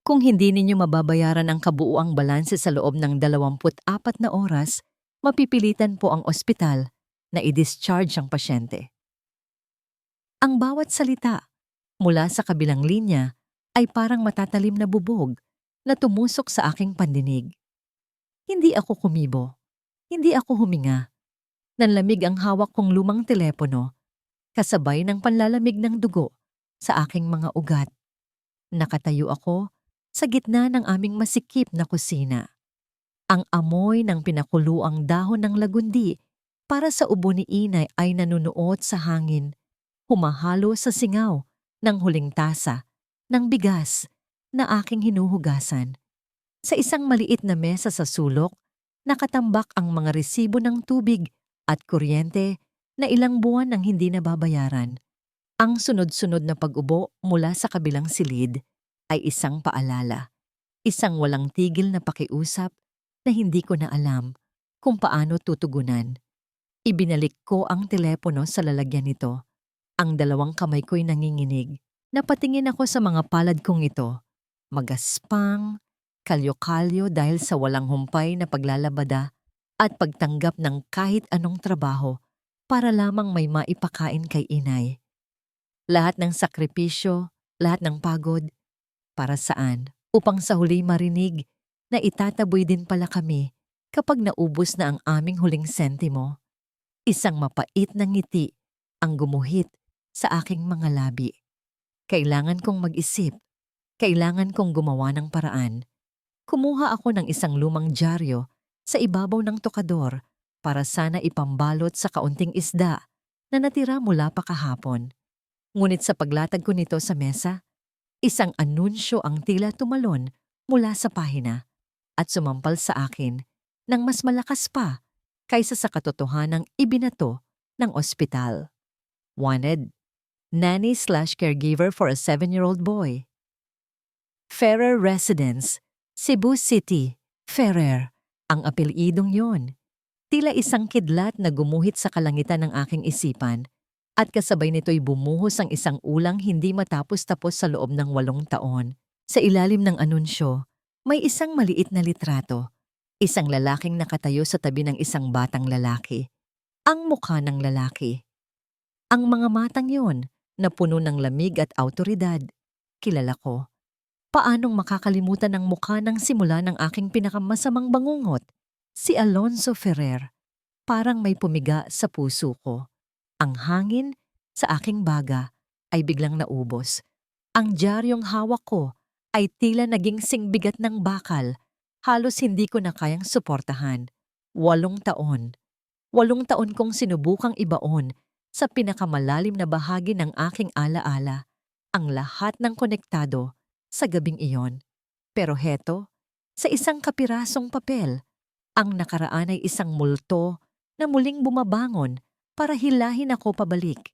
Kung hindi ninyo mababayaran ang kabuuang balanse sa loob ng 24 na oras, mapipilitan po ang ospital na i-discharge ang pasyente. Ang bawat salita mula sa kabilang linya ay parang matatalim na bubog na tumusok sa aking pandinig. Hindi ako kumibo, hindi ako huminga. Nanlamig ang hawak kong lumang telepono, kasabay ng panlalamig ng dugo sa aking mga ugat. Nakatayo ako sa gitna ng aming masikip na kusina. Ang amoy ng pinakuluang dahon ng lagundi para sa ubo ni inay ay nanunuot sa hangin, humahalo sa singaw ng huling tasa ng bigas na aking hinuhugasan. Sa isang maliit na mesa sa sulok, nakatambak ang mga resibo ng tubig at kuryente na ilang buwan nang hindi nababayaran. Ang sunod-sunod na pag-ubo mula sa kabilang silid ay isang paalala, isang walang tigil na pakiusap na hindi ko na alam kung paano tutugunan. Ibinalik ko ang telepono sa lalagyan nito. Ang dalawang kamay ko'y nanginginig. Napatingin ako sa mga palad kong ito. Magaspang, kalyo-kalyo dahil sa walang humpay na paglalabada at pagtanggap ng kahit anong trabaho para lamang may maipakain kay inay. Lahat ng sakripisyo, lahat ng pagod, para saan? Upang sa huli marinig na itataboy din pala kami kapag naubos na ang aming huling sentimo. Isang mapait na ngiti ang gumuhit sa aking mga labi. Kailangan kong mag-isip. Kailangan kong gumawa ng paraan. Kumuha ako ng isang lumang dyaryo sa ibabaw ng tokador para sana ipambalot sa kaunting isda na natira mula pa kahapon. Ngunit sa paglatag ko nito sa mesa, isang anunsyo ang tila tumalon mula sa pahina at sumampal sa akin ng mas malakas pa kaysa sa katotohanang ibinato ng ospital. Wanted, nanny/caregiver for a 7-year-old boy. Ferrer Residence, Cebu City, Ferrer, ang apelyidong yon. Tila isang kidlat na gumuhit sa kalangitan ng aking isipan at kasabay nito'y bumuhos ang isang ulang hindi matapos-tapos sa loob ng 8 taon. Sa ilalim ng anunsyo, may isang maliit na litrato. Isang lalaking nakatayo sa tabi ng isang batang lalaki. Ang mukha ng lalaki. Ang mga matang yon na puno ng lamig at awtoridad. Kilala ko. Paanong makakalimutan ang mukha ng simula ng aking pinakamasamang bangungot? Si Alonzo Ferrer. Parang may pumiga sa puso ko. Ang hangin sa aking baga ay biglang naubos. Ang dyaryong hawak ko ay tila naging singbigat ng bakal. Halos hindi ko na kayang suportahan. 8 taon. 8 taon kong sinubukang ibaon sa pinakamalalim na bahagi ng aking alaala ang lahat ng konektado sa gabing iyon. Pero heto, sa isang kapirasong papel, ang nakaraan ay isang multo na muling bumabangon para hilahin ako pabalik.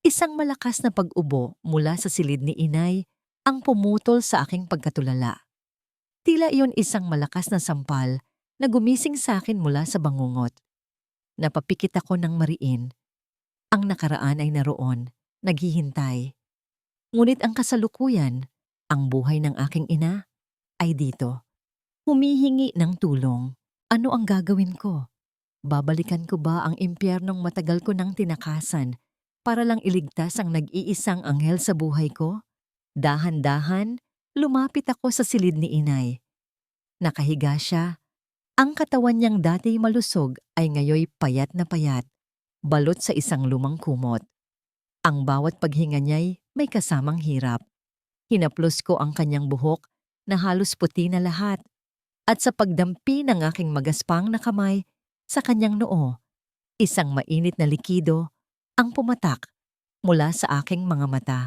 Isang malakas na pag-ubo mula sa silid ni inay ang pumutol sa aking pagkatulala. Tila iyon isang malakas na sampal na gumising sa akin mula sa bangungot. Napapikit ako ng mariin. Ang nakaraan ay naroon, naghihintay. Ngunit ang kasalukuyan, ang buhay ng aking ina, ay dito. Humihingi ng tulong. Ano ang gagawin ko? Babalikan ko ba ang impyernong matagal ko nang tinakasan para lang iligtas ang nag-iisang anghel sa buhay ko? Dahan-dahan, lumapit ako sa silid ni inay. Nakahiga siya. Ang katawan niyang dati malusog ay ngayoy payat na payat, balot sa isang lumang kumot. Ang bawat paghinga niya'y may kasamang hirap. Hinaplos ko ang kanyang buhok na halos puti na lahat at sa pagdampi ng aking magaspang na kamay sa kanyang noo, isang mainit na likido ang pumatak mula sa aking mga mata.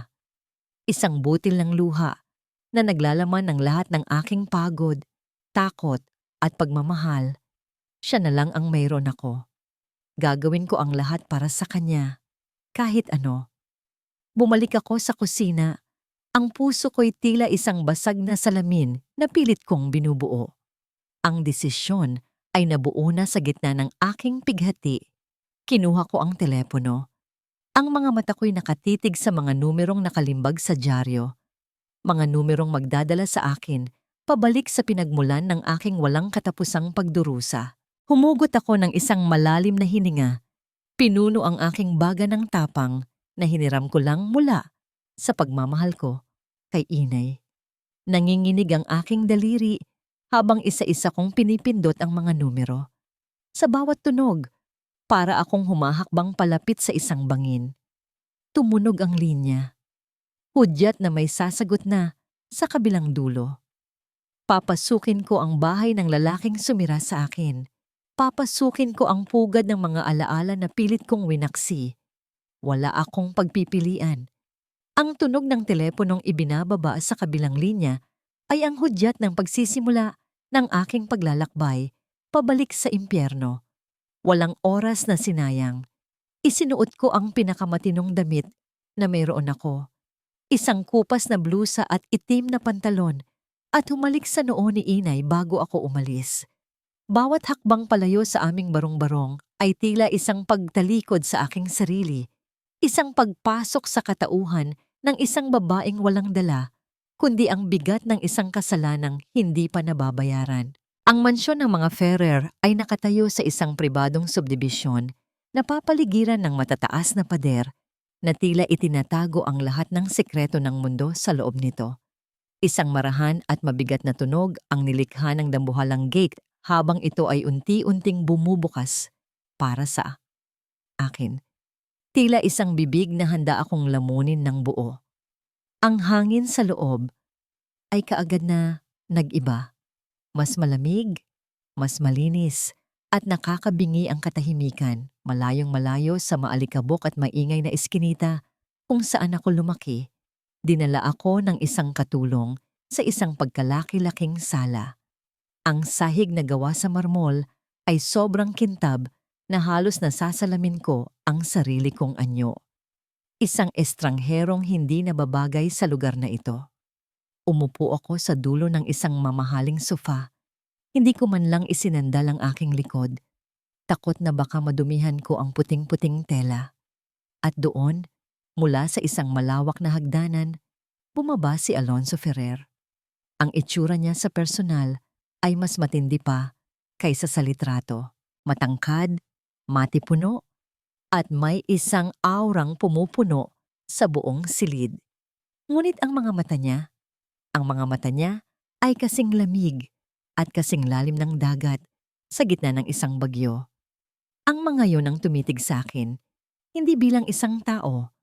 Isang butil ng luha na naglalaman ng lahat ng aking pagod, takot at pagmamahal. Siya na lang ang mayroon ako. Gagawin ko ang lahat para sa kanya, kahit ano. Bumalik ako sa kusina. Ang puso ko'y tila isang basag na salamin na pilit kong binubuo. Ang desisyon ay nabuo na sa gitna ng aking pighati. Kinuha ko ang telepono. Ang mga mata ko'y nakatitig sa mga numerong nakalimbag sa dyaryo. Mga numerong magdadala sa akin pabalik sa pinagmulan ng aking walang katapusang pagdurusa. Humugot ako ng isang malalim na hininga. Pinuno ang aking baga ng tapang na hiniram ko lang mula sa pagmamahal ko kay Inay. Nanginginig ang aking daliri habang isa-isa kong pinipindot ang mga numero. Sa bawat tunog, para akong humahakbang palapit sa isang bangin. Tumunog ang linya. Hudyat na may sasagot na sa kabilang dulo. Papasukin ko ang bahay ng lalaking sumira sa akin. Papasukin ko ang pugad ng mga alaala na pilit kong winaksi. Wala akong pagpipilian. Ang tunog ng teleponong ibinababa sa kabilang linya ay ang hudyat ng pagsisimula ng aking paglalakbay pabalik sa impyerno. Walang oras na sinayang. Isinuot ko ang pinakamatinong damit na mayroon ako. Isang kupas na blusa at itim na pantalon at humalik sa noo ni Inay bago ako umalis. Bawat hakbang palayo sa aming barong-barong ay tila isang pagtalikod sa aking sarili, isang pagpasok sa katauhan ng isang babaeng walang dala, kundi ang bigat ng isang kasalanang hindi pa nababayaran. Ang mansyon ng mga Ferrer ay nakatayo sa isang pribadong subdibisyon na papaligiran ng matataas na pader na tila itinatago ang lahat ng sekreto ng mundo sa loob nito. Isang marahan at mabigat na tunog ang nilikha ng dambuhalang gate habang ito ay unti-unting bumubukas para sa akin. Tila isang bibig na handa akong lamunin ng buo. Ang hangin sa loob ay kaagad na nag-iba. Mas malamig, mas malinis, at nakakabingi ang katahimikan, malayong malayo sa maalikabok at maingay na eskinita kung saan ako lumaki. Dinala ako ng isang katulong sa isang pagkalaki-laking sala. Ang sahig na gawa sa marmol ay sobrang kintab na halos nasasalamin ko ang sarili kong anyo. Isang estrangherong hindi nababagay sa lugar na ito. Umupo ako sa dulo ng isang mamahaling sofa. Hindi ko man lang isinandal ang aking likod. Takot na baka madumihan ko ang puting-puting tela. At doon, mula sa isang malawak na hagdanan, bumaba si Alonso Ferrer. Ang itsura niya sa personal ay mas matindi pa kaysa sa litrato. Matangkad, matipuno, at may isang aurang pumupuno sa buong silid. Ngunit ang mga mata niya ay kasing lamig at kasing lalim ng dagat sa gitna ng isang bagyo. Ang mga yon ang tumitig sa akin, hindi bilang isang tao,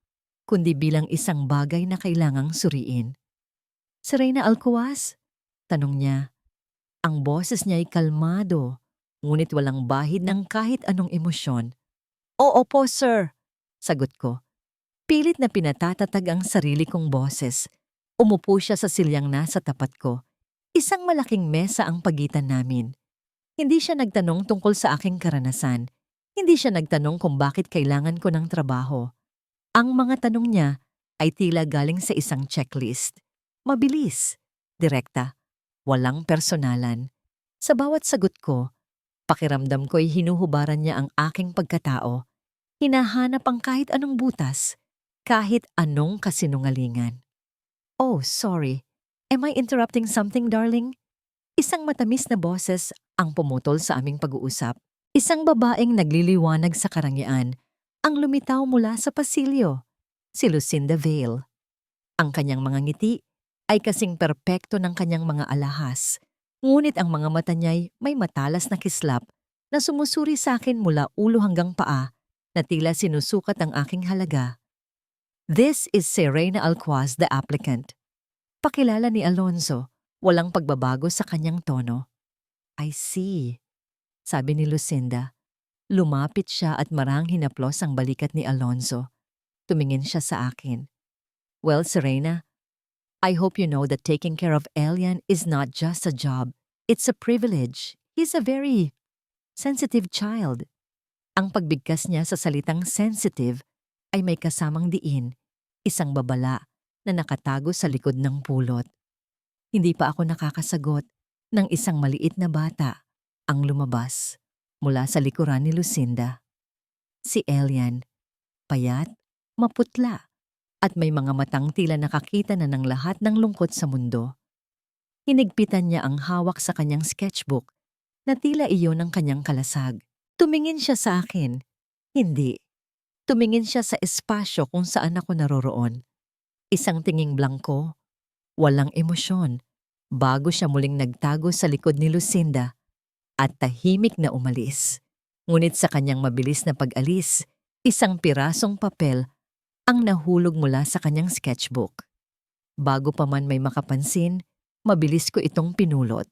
kundi bilang isang bagay na kailangang suriin. Si Reyna Alcuaz? Tanong niya. Ang boses niya ay kalmado, ngunit walang bahid ng kahit anong emosyon. Oo po, sir, sagot ko. Pilit na pinatatatag ang sarili kong boses. Umupo siya sa silyang nasa tapat ko. Isang malaking mesa ang pagitan namin. Hindi siya nagtanong tungkol sa aking karanasan. Hindi siya nagtanong kung bakit kailangan ko ng trabaho. Ang mga tanong niya ay tila galing sa isang checklist. Mabilis, direkta, walang personalan. Sa bawat sagot ko, pakiramdam ko'y hinuhubaran niya ang aking pagkatao. Hinahanap ang kahit anong butas, kahit anong kasinungalingan. Oh, sorry. Am I interrupting something, darling? Isang matamis na boses ang pumutol sa aming pag-uusap. Isang babaeng nagliliwanag sa karangyaan ang lumitaw mula sa pasilyo, si Lucinda Vale. Ang kanyang mga ngiti ay kasing perpekto ng kanyang mga alahas, ngunit ang mga mata niya'y may matalas na kislap na sumusuri sa akin mula ulo hanggang paa na tila sinusukat ang aking halaga. This is si Reyna Alcuaz, the applicant. Pakilala ni Alonso, walang pagbabago sa kanyang tono. I see, sabi ni Lucinda. Lumapit siya at marang hinaplos ang balikat ni Alonso. Tumingin siya sa akin. Well, Serena, I hope you know that taking care of Elian is not just a job. It's a privilege. He's a very sensitive child. Ang pagbigkas niya sa salitang sensitive ay may kasamang diin, isang babala na nakatago sa likod ng pulot. Hindi pa ako nakakasagot nang isang maliit na bata ang lumabas mula sa likuran ni Lucinda. Si Elian, payat, maputla, at may mga matang tila nakakita na ng lahat ng lungkot sa mundo. Hinigpitan niya ang hawak sa kanyang sketchbook na tila iyon ang kanyang kalasag. Tumingin siya sa akin. Hindi. Tumingin siya sa espasyo kung saan ako naroroon. Isang tinging blangko, walang emosyon, bago siya muling nagtago sa likod ni Lucinda at tahimik na umalis. Ngunit sa kanyang mabilis na pag-alis, isang pirasong papel ang nahulog mula sa kanyang sketchbook. Bago pa man may makapansin, mabilis ko itong pinulot.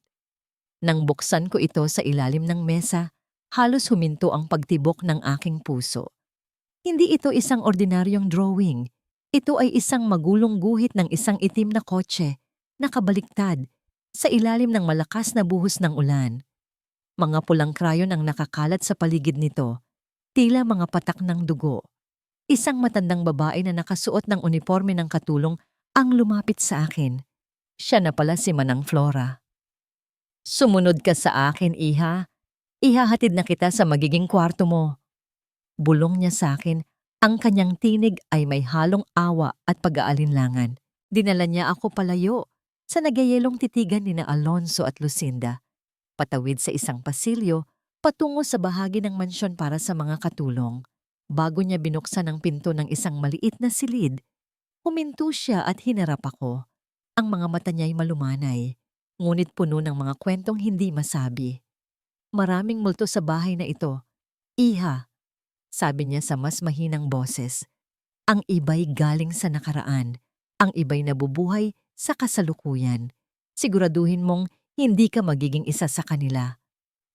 Nang buksan ko ito sa ilalim ng mesa, halos huminto ang pagtibok ng aking puso. Hindi ito isang ordinaryong drawing. Ito ay isang magulong guhit ng isang itim na kotse, nakabaliktad, sa ilalim ng malakas na buhos ng ulan. Mga pulang krayon ang nakakalat sa paligid nito, tila mga patak ng dugo. Isang matandang babae na nakasuot ng uniforme ng katulong ang lumapit sa akin. Siya na pala si Manang Flora. "Sumunod ka sa akin, iha. Ihahatid na kita sa magiging kwarto mo." Bulong niya sa akin, ang kanyang tinig ay may halong awa at pag-aalinlangan. Dinala niya ako palayo sa nagyayelong titigan ni na Alonso at Lucinda, patawid sa isang pasilyo, patungo sa bahagi ng mansyon para sa mga katulong. Bago niya binuksan ang pinto ng isang maliit na silid, huminto siya at hinarap ako. Ang mga mata niya ay malumanay, ngunit puno ng mga kwentong hindi masabi. "Maraming multo sa bahay na ito, iha," sabi niya sa mas mahinang boses. "Ang iba'y galing sa nakaraan, ang iba'y nabubuhay sa kasalukuyan. Siguraduhin mong hindi ka magiging isa sa kanila."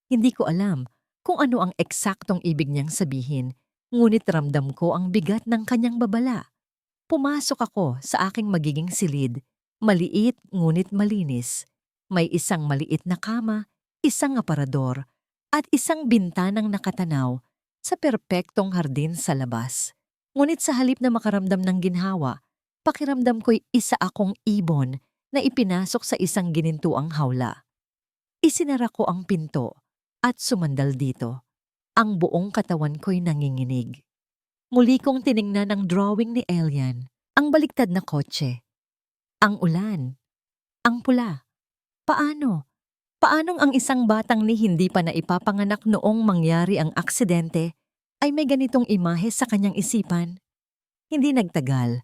Hindi ko alam kung ano ang eksaktong ibig niyang sabihin, ngunit ramdam ko ang bigat ng kanyang babala. Pumasok ako sa aking magiging silid, maliit ngunit malinis. May isang maliit na kama, isang aparador, at isang bintanang nakatanaw sa perpektong hardin sa labas. Ngunit sa halip na makaramdam ng ginhawa, pakiramdam ko'y isa akong ibon na ipinasok sa isang ginintuang hawla. Isinara ko ang pinto at sumandal dito. Ang buong katawan ko'y nanginginig. Muli kong tiningnan ang drawing ni Elian, ang baliktad na kotse, ang ulan, ang pula. Paano? Paanong ang isang batang ni hindi pa naipapanganak noong mangyari ang aksidente ay may ganitong imahe sa kanyang isipan? Hindi nagtagal.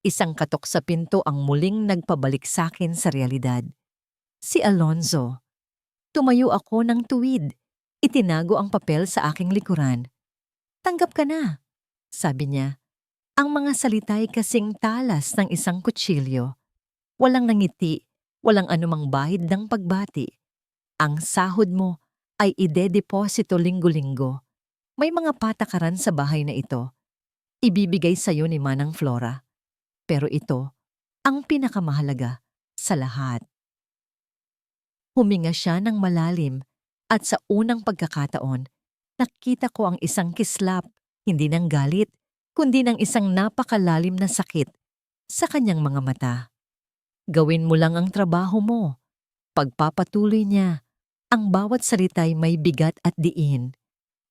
Isang katok sa pinto ang muling nagpabalik sa akin sa realidad. Si Alonzo. Tumayo ako ng tuwid. Itinago ang papel sa aking likuran. "Tanggap ka na," sabi niya. Ang mga salita'y kasing talas ng isang kutsilyo. Walang nangiti, walang anumang bahid ng pagbati. "Ang sahod mo ay ide-deposito linggo-linggo. May mga patakaran sa bahay na ito. Ibibigay sa'yo ni Manang Flora. Pero ito, ang pinakamahalaga sa lahat." Huminga siya ng malalim at sa unang pagkakataon, nakita ko ang isang kislap, hindi ng galit, kundi ng isang napakalalim na sakit sa kanyang mga mata. "Gawin mo lang ang trabaho mo." Pagpapatuloy niya, ang bawat salita'y may bigat at diin.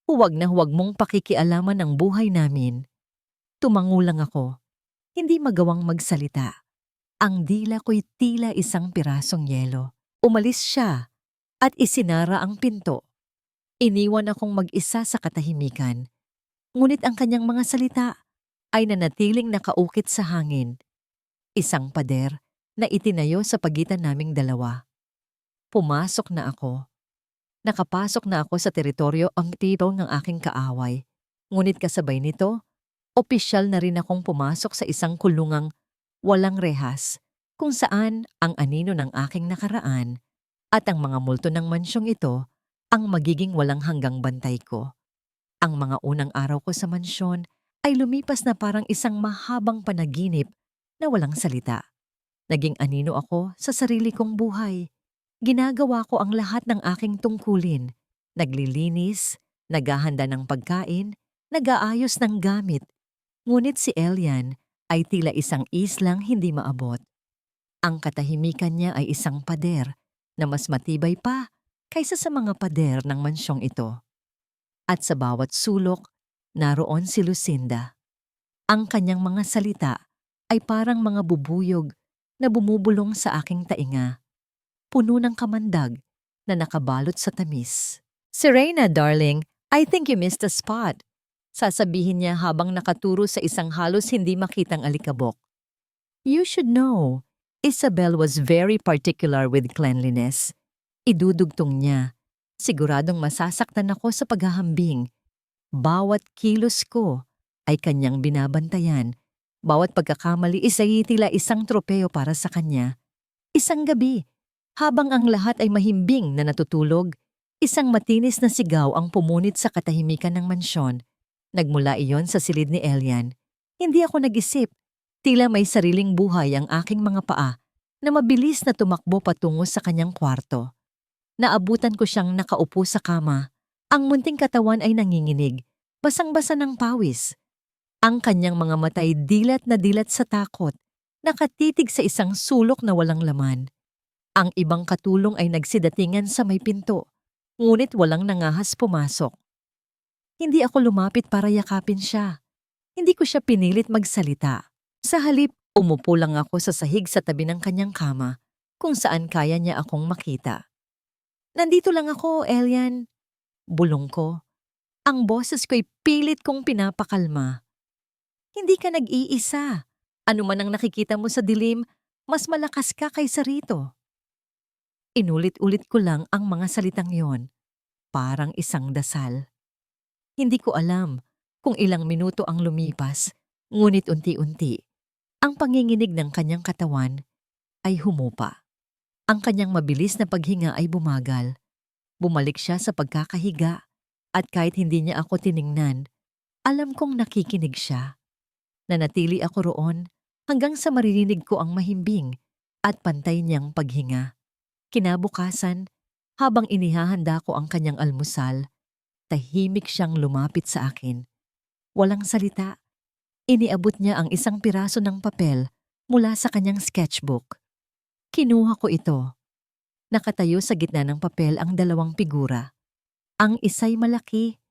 "Huwag na huwag mong pakikialaman ang buhay namin." Tumango lang ako, hindi magawang magsalita. Ang dila ko'y tila isang pirasong yelo. Umalis siya at isinara ang pinto. Iniwan akong mag-isa sa katahimikan. Ngunit ang kanyang mga salita ay nanatiling nakaukit sa hangin. Isang pader na itinayo sa pagitan naming dalawa. Pumasok na ako. Nakapasok na ako sa teritoryo ang tibaw ng aking kaaway. Ngunit kasabay nito, opisyal na rin akong pumasok sa isang kulungang walang rehas, kung saan ang anino ng aking nakaraan at ang mga multo ng mansyong ito ang magiging walang hanggang bantay ko. Ang mga unang araw ko sa mansyon ay lumipas na parang isang mahabang panaginip na walang salita. Naging anino ako sa sarili kong buhay. Ginagawa ko ang lahat ng aking tungkulin. Naglilinis, naghahanda ng pagkain, nag-aayos ng gamit. Ngunit si Elian ay tila isang islang hindi maabot. Ang katahimikan niya ay isang pader na mas matibay pa kaysa sa mga pader ng mansyong ito. At sa bawat sulok, naroon si Lucinda. Ang kanyang mga salita ay parang mga bubuyog na bumubulong sa aking tainga, puno ng kamandag na nakabalot sa tamis. "Serena, darling, I think you missed the spot," sasabihin niya habang nakaturo sa isang halos hindi makitang alikabok. "You should know, Isabel was very particular with cleanliness." Idudugtong niya. Siguradong masasaktan ako sa paghahambing. Bawat kilos ko ay kanyang binabantayan. Bawat pagkakamali ay tila isang tropeo para sa kanya. Isang gabi, habang ang lahat ay mahimbing na natutulog, isang matinis na sigaw ang pumunit sa katahimikan ng mansyon. Nagmula iyon sa silid ni Elian. Hindi ako nag-isip. Tila may sariling buhay ang aking mga paa na mabilis na tumakbo patungo sa kanyang kwarto. Naabutan ko siyang nakaupo sa kama. Ang munting katawan ay nanginginig, basang-basa ng pawis. Ang kanyang mga mata ay dilat na dilat sa takot, nakatitig sa isang sulok na walang laman. Ang ibang katulong ay nagsidatingan sa may pinto, ngunit walang nangahas pumasok. Hindi ako lumapit para yakapin siya. Hindi ko siya pinilit magsalita. Sa halip, umupo lang ako sa sahig sa tabi ng kanyang kama, kung saan kaya niya akong makita. "Nandito lang ako, Elian." Bulong ko. Ang boses ko'y pilit kong pinapakalma. "Hindi ka nag-iisa. Ano man ang nakikita mo sa dilim, mas malakas ka kaysa rito." Inulit-ulit ko lang ang mga salitang yon, parang isang dasal. Hindi ko alam kung ilang minuto ang lumipas, ngunit unti-unti, ang panginginig ng kanyang katawan ay humupa. Ang kanyang mabilis na paghinga ay bumagal. Bumalik siya sa pagkakahiga at kahit hindi niya ako tiningnan, alam kong nakikinig siya. Nanatili ako roon hanggang sa maririnig ko ang mahimbing at pantay niyang paghinga. Kinabukasan, habang inihahanda ko ang kanyang almusal, tahimik siyang lumapit sa akin. Walang salita. Iniabot niya ang isang piraso ng papel mula sa kanyang sketchbook. Kinuha ko ito. Nakatayo sa gitna ng papel ang dalawang figura. Ang isa'y malaki,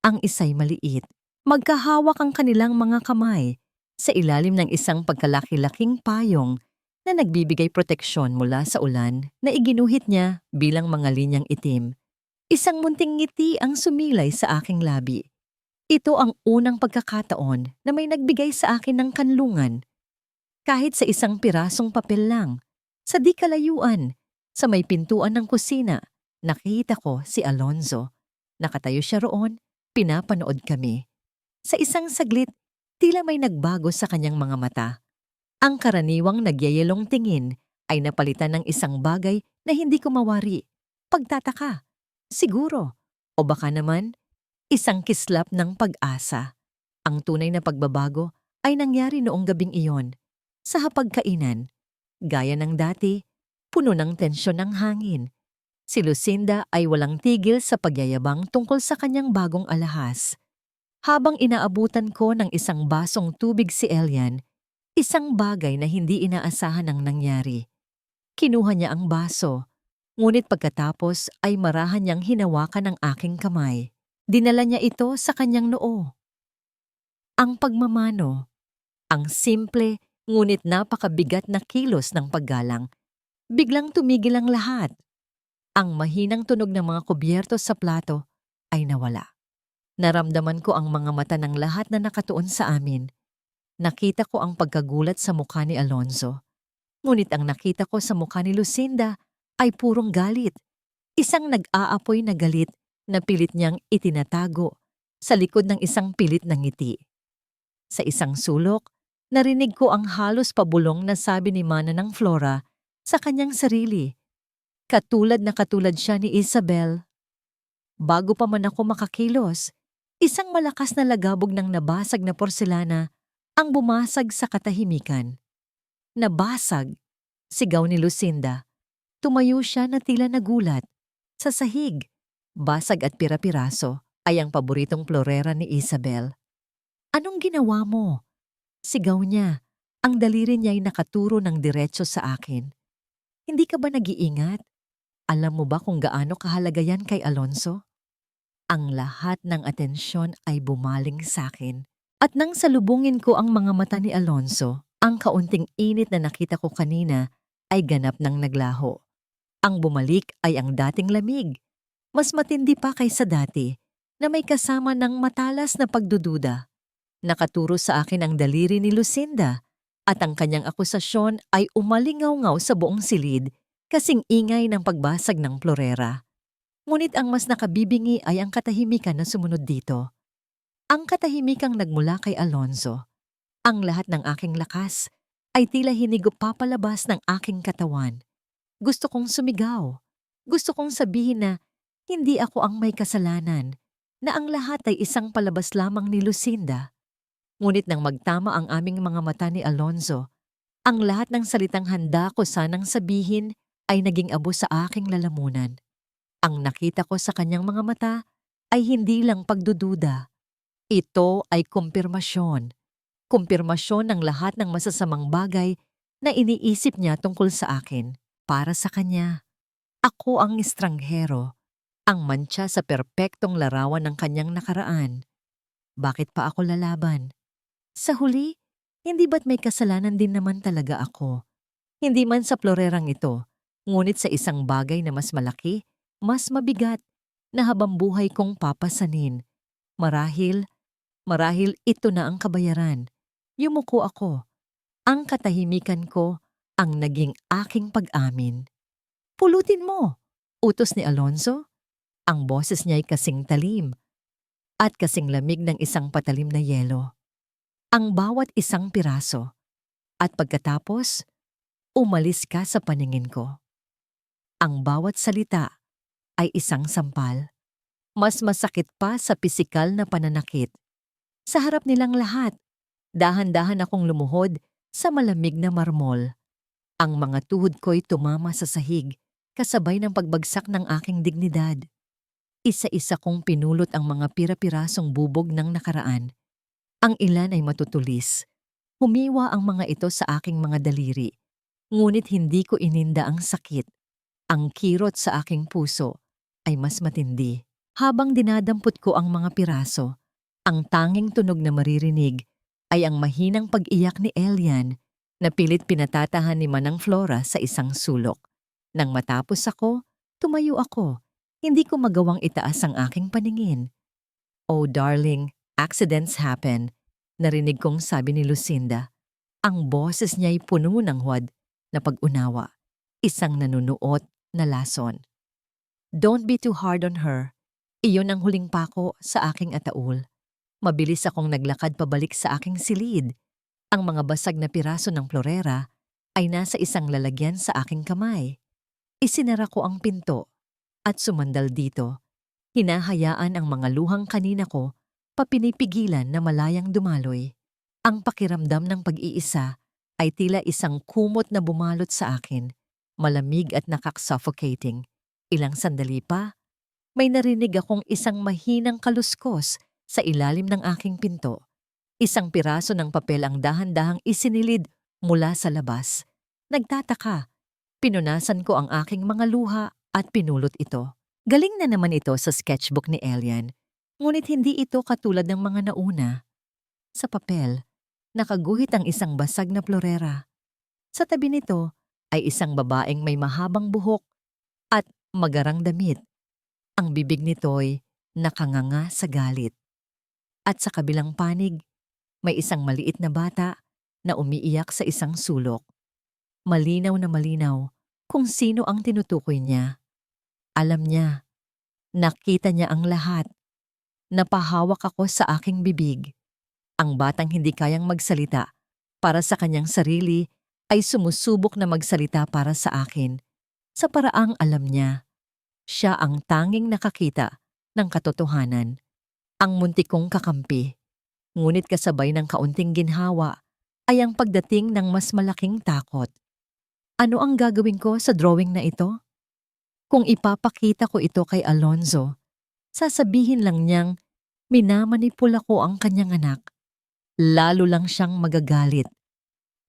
ang isa'y maliit. Magkahawak ang kanilang mga kamay sa ilalim ng isang pagkalaki-laking payong na nagbibigay proteksyon mula sa ulan na iginuhit niya bilang mga linyang itim. Isang munting ngiti ang sumilay sa aking labi. Ito ang unang pagkakataon na may nagbigay sa akin ng kanlungan. Kahit sa isang pirasong papel lang. Sa di kalayuan, sa may pintuan ng kusina, nakita ko si Alonzo. Nakatayo siya roon, pinapanood kami. Sa isang saglit, tila may nagbago sa kanyang mga mata. Ang karaniwang nagyayelong tingin ay napalitan ng isang bagay na hindi ko mawari. Pagtataka, siguro, o baka naman, isang kislap ng pag-asa. Ang tunay na pagbabago ay nangyari noong gabing iyon, sa hapagkainan. Gaya ng dati, puno ng tensyon ng hangin. Si Lucinda ay walang tigil sa pagyayabang tungkol sa kanyang bagong alahas. Habang inaabutan ko ng isang basong tubig si Elian, isang bagay na hindi inaasahan ang nangyari. Kinuha niya ang baso, ngunit pagkatapos ay marahan niyang hinawakan ang aking kamay. Dinala niya ito sa kanyang noo. Ang pagmamano, ang simple ngunit napakabigat na kilos ng paggalang. Biglang tumigil ang lahat. Ang mahinang tunog ng mga kubyerto sa plato ay nawala. Naramdaman ko ang mga mata ng lahat na nakatuon sa amin. Nakita ko ang pagkagulat sa mukha ni Alonzo. Ngunit ang nakita ko sa mukha ni Lucinda ay purong galit. Isang nag-aapoy na galit na pilit niyang itinatago sa likod ng isang pilit na ngiti. Sa isang sulok, narinig ko ang halos pabulong na sabi ni Mana ng Flora sa kanyang sarili. Katulad na katulad siya ni Isabel. Bago pa man ako makakilos, isang malakas na lagabog ng nabasag na porselana ang bumasag sa katahimikan. Nabasag, sigaw ni Lucinda. Tumayo siya na tila nagulat. Sa sahig, basag at pira-piraso ay ang paboritong florera ni Isabel. "Anong ginawa mo?" Sigaw niya. Ang daliri niya ay nakaturo ng diretso sa akin. "Hindi ka ba nag-iingat? Alam mo ba kung gaano kahalaga yan kay Alonzo?" Ang lahat ng atensyon ay bumaling sa akin. At nang salubungin ko ang mga mata ni Alonzo, Ang kaunting init na nakita ko kanina ay ganap ng naglaho. Ang bumalik ay ang dating lamig. Mas matindi pa kaysa dati na may kasama ng matalas na pagdududa. Nakaturo sa akin ang daliri ni Lucinda at ang kanyang akusasyon ay umalingaw-ngaw sa buong silid kasing ingay ng pagbasag ng florera. Ngunit ang mas nakabibingi ay ang katahimikan na sumunod dito. Ang katahimikang nagmula kay Alonzo. Ang lahat ng aking lakas ay tila hinigop papalabas ng aking katawan. Gusto kong sumigaw. Gusto kong sabihin na hindi ako ang may kasalanan, na ang lahat ay isang palabas lamang ni Lucinda. Ngunit nang magtama ang aming mga mata ni Alonzo, ang lahat ng salitang handa ko sanang sabihin ay naging abo sa aking lalamunan. Ang nakita ko sa kanyang mga mata ay hindi lang pagdududa. Ito ay kumpirmasyon. Kumpirmasyon ng lahat ng masasamang bagay na iniisip niya tungkol sa akin. Para sa kanya, ako ang estranghero, ang mantsa sa perpektong larawan ng kanyang nakaraan. Bakit pa ako lalaban? Sa huli, hindi ba't may kasalanan din naman talaga ako? Hindi man sa florerang ito, ngunit sa isang bagay na mas malaki, mas mabigat, na habang buhay kong papasanin. Marahil ito na ang kabayaran. Yumuko ako. Ang katahimikan ko ang naging aking pag-amin. Pulutin mo! Utos ni Alonzo. Ang boses niya ay kasing talim at kasing lamig ng isang patalim na yelo. Ang bawat isang piraso. At pagkatapos, umalis ka sa paningin ko. Ang bawat salita ay isang sampal. Mas masakit pa sa pisikal na pananakit. Sa harap nilang lahat, dahan-dahan akong lumuhod sa malamig na marmol. Ang mga tuhod ko'y tumama sa sahig, kasabay ng pagbagsak ng aking dignidad. Isa-isa kong pinulot ang mga pira-pirasong bubog ng nakaraan. Ang ilan ay matutulis. Humiwa ang mga ito sa aking mga daliri. Ngunit hindi ko ininda ang sakit. Ang kirot sa aking puso ay mas matindi. Habang dinadampot ko ang mga piraso, ang tanging tunog na maririnig ay ang mahinang pag-iyak ni Elian na pilit pinatatahan ni Manang Flora sa isang sulok. Nang matapos ako, tumayo ako. Hindi ko magawang itaas ang aking paningin. Oh darling, accidents happen, narinig kong sabi ni Lucinda. Ang boses niya'y puno ng huwad na pag-unawa. Isang nanunuot na lason. Don't be too hard on her. Iyon ang huling pako sa aking ataul. Mabilis akong naglakad pabalik sa aking silid. Ang mga basag na piraso ng florera ay nasa isang lalagyan sa aking kamay. Isinara ko ang pinto at sumandal dito. Hinahayaan ang mga luhang kanina ko papinipigilan na malayang dumaloy. Ang pakiramdam ng pag-iisa ay tila isang kumot na bumalot sa akin, malamig at nakak-suffocating. Ilang sandali pa, may narinig akong isang mahinang kaluskos sa ilalim ng aking pinto. Isang piraso ng papel ang dahan-dahang isinilid mula sa labas. Nagtataka. Pinunasan ko ang aking mga luha at pinulot ito. Galing na naman ito sa sketchbook ni Elian, ngunit hindi ito katulad ng mga nauna. Sa papel, nakaguhit ang isang basag na florera. Sa tabi nito ay isang babaeng may mahabang buhok at magarang damit. Ang bibig nito'y nakanganga sa galit. At sa kabilang panig, may isang maliit na bata na umiiyak sa isang sulok. Malinaw na malinaw kung sino ang tinutukoy niya. Alam niya, nakita niya ang lahat. Napahawak ako sa aking bibig. Ang batang hindi kayang magsalita para sa kanyang sarili ay sumusubok na magsalita para sa akin. Sa paraang alam niya, siya ang tanging nakakita ng katotohanan. Ang muntik kong kakampi. Ngunit kasabay ng kaunting ginhawa ay ang pagdating ng mas malaking takot. Ano ang gagawin ko sa drawing na ito? Kung ipapakita ko ito kay Alonzo, sasabihin lang niyang minamanipula ko ang kanyang anak. Lalo lang siyang magagalit.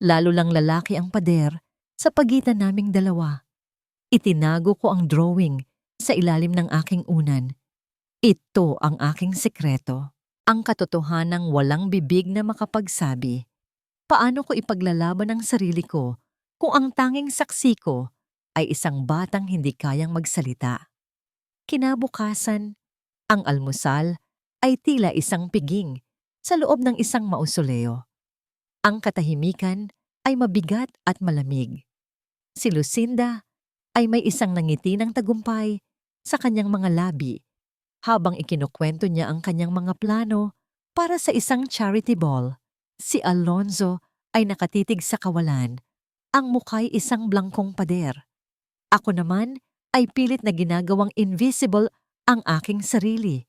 Lalo lang lalaki ang pader sa pagitan naming dalawa. Itinago ko ang drawing sa ilalim ng aking unan. Ito ang aking sekreto. Ang katotohanang walang bibig na makapagsabi. Paano ko ipaglalaban ang sarili ko kung ang tanging saksi ko ay isang batang hindi kayang magsalita? Kinabukasan, ang almusal ay tila isang piging sa loob ng isang mausoleo. Ang katahimikan ay mabigat at malamig. Si Lucinda ay may isang nangiti ng tagumpay sa kanyang mga labi habang ikinukwento niya ang kanyang mga plano para sa isang charity ball. Si Alonzo ay nakatitig sa kawalan, ang muka'y isang blangkong pader. Ako naman ay pilit na ginagawang invisible ang aking sarili.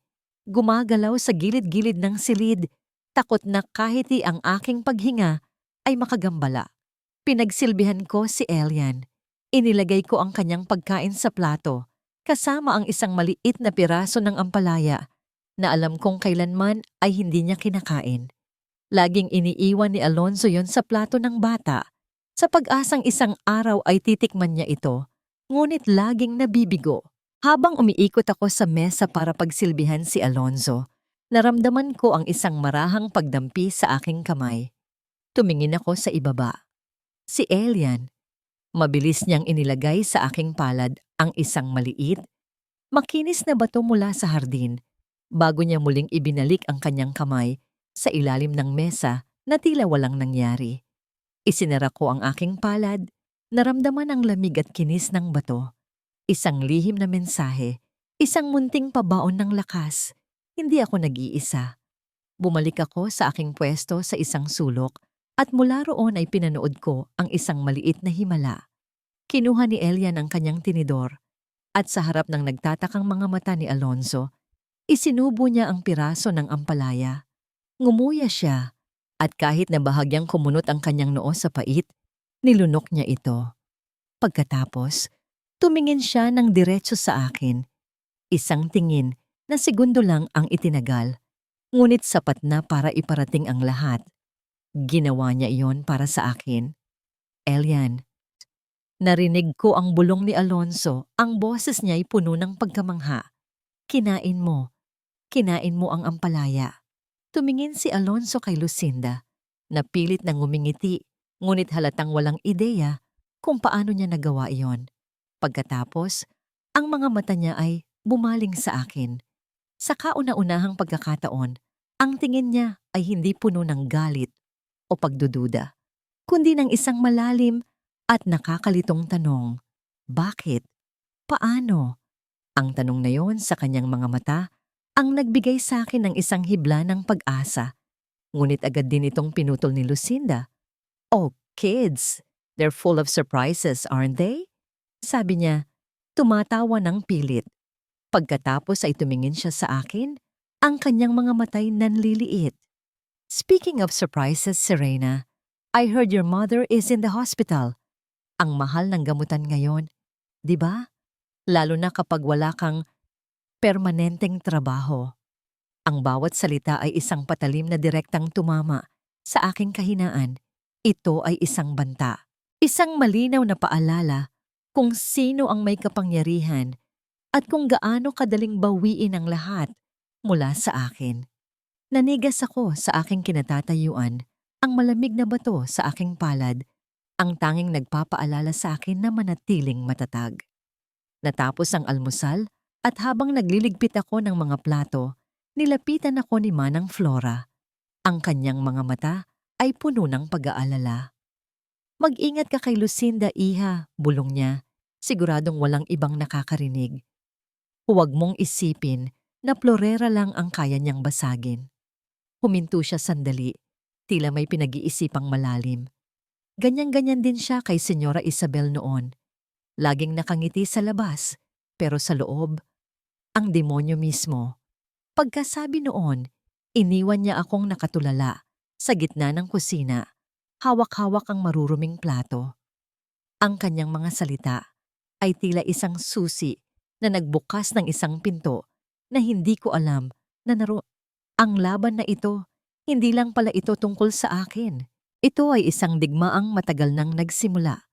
Gumagalaw sa gilid-gilid ng silid, takot na kahit ang aking paghinga ay makagambala. Pinagsilbihan ko si Elian. Inilagay ko ang kanyang pagkain sa plato, kasama ang isang maliit na piraso ng ampalaya na alam kong kailanman ay hindi niya kinakain. Laging iniiwan ni Alonzo yon sa plato ng bata, sa pag-asang isang araw ay titikman niya ito, ngunit laging nabibigo. Habang umiikot ako sa mesa para pagsilbihan si Alonzo, naramdaman ko ang isang marahang pagdampi sa aking kamay. Tumingin ako sa ibaba. Si Elian, mabilis niyang inilagay sa aking palad ang isang maliit, makinis na bato mula sa hardin, bago niya muling ibinalik ang kanyang kamay sa ilalim ng mesa na tila walang nangyari. Isinara ko ang aking palad, naramdaman ang lamig at kinis ng bato. Isang lihim na mensahe, isang munting pabaon ng lakas. Hindi ako nag-iisa. Bumalik ako sa aking pwesto sa isang sulok at mula roon ay pinanood ko ang isang maliit na himala. Kinuha ni Elian ang kanyang tinidor at sa harap ng nagtatakang mga mata ni Alonzo, isinubo niya ang piraso ng ampalaya. Ngumuya siya at kahit na bahagyang kumunot ang kanyang noo sa pait, nilunok niya ito. Pagkatapos, tumingin siya ng diretso sa akin. Isang tingin na segundo lang ang itinagal, ngunit sapat na para iparating ang lahat. Ginawa niya iyon para sa akin. Elian, narinig ko ang bulong ni Alonzo, ang boses niya ay puno ng pagkamangha. Kinain mo ang ampalaya. Tumingin si Alonzo kay Lucinda, napilit na ngumingiti, ngunit halatang walang ideya kung paano niya nagawa iyon. Pagkatapos, ang mga mata niya ay bumaling sa akin. Sa kauna-unahang pagkakataon, ang tingin niya ay hindi puno ng galit o pagdududa, kundi ng isang malalim at nakakalitong tanong. Bakit? Paano? Ang tanong na yon sa kanyang mga mata ang nagbigay sa akin ng isang hibla ng pag-asa. Ngunit agad din itong pinutol ni Lucinda. Oh, kids, they're full of surprises, aren't they? Sabi niya, tumatawa ng pilit. Pagkatapos ay tumingin siya sa akin, ang kanyang mga matay nanliliit. Speaking of surprises, Serena, I heard your mother is in the hospital. Ang mahal ng gamutan ngayon, di ba? Lalo na kapag wala kang permanenteng trabaho. Ang bawat salita ay isang patalim na direktang tumama sa aking kahinaan. Ito ay isang banta. Isang malinaw na paalala kung sino ang may kapangyarihan at kung gaano kadaling bawiin ang lahat mula sa akin. Nanigas ako sa aking kinatatayuan, ang malamig na bato sa aking palad, ang tanging nagpapaalala sa akin na manatiling matatag. Natapos ang almusal at habang nagliligpit ako ng mga plato, nilapitan ako ni Manang Flora. Ang kanyang mga mata ay puno ng pag-aalala. Mag-ingat ka kay Lucinda, iha, bulong niya. Siguradong walang ibang nakakarinig. Huwag mong isipin na florera lang ang kaya niyang basagin. Huminto siya sandali, tila may pinag-iisipang malalim. Ganyan-ganyan din siya kay Senyora Isabel noon. Laging nakangiti sa labas, pero sa loob, ang demonyo mismo. Pagkasabi noon, iniwan niya akong nakatulala sa gitna ng kusina, hawak-hawak ang maruruming plato. Ang kanyang mga salita ay tila isang susi na nagbukas ng isang pinto na hindi ko alam na ang laban na ito, hindi lang pala ito tungkol sa akin. Ito ay isang digmaang matagal nang nagsimula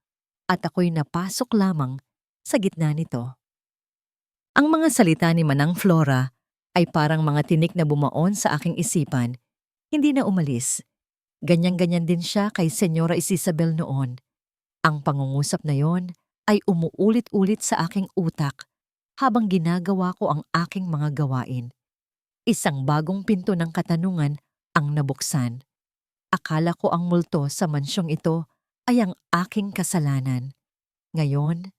at ako'y napasok lamang sa gitna nito. Ang mga salita ni Manang Flora ay parang mga tinik na bumaon sa aking isipan, hindi na umalis. Ganyan-ganyan din siya kay Senyora Isabel noon. Ang pangungusap na yon ay umuulit-ulit sa aking utak habang ginagawa ko ang aking mga gawain. Isang bagong pinto ng katanungan ang nabuksan. Akala ko ang multo sa mansyong ito ay ang aking kasalanan. Ngayon,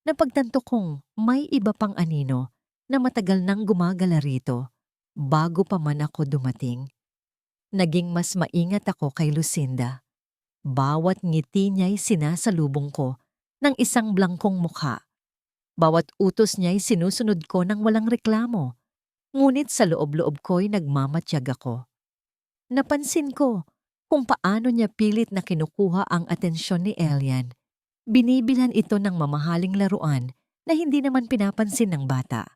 napagtanto kong may iba pang anino na matagal nang gumagala rito bago pa man ako dumating. Naging mas maingat ako kay Lucinda. Bawat ngiti niya'y sinasalubong ko ng isang blangkong mukha. Bawat utos niya'y sinusunod ko ng walang reklamo. Ngunit sa loob-loob ko'y nagmamatiyag ako. Napansin ko kung paano niya pilit na kinukuha ang atensyon ni Elian. Binibilhan ito ng mamahaling laruan na hindi naman pinapansin ng bata.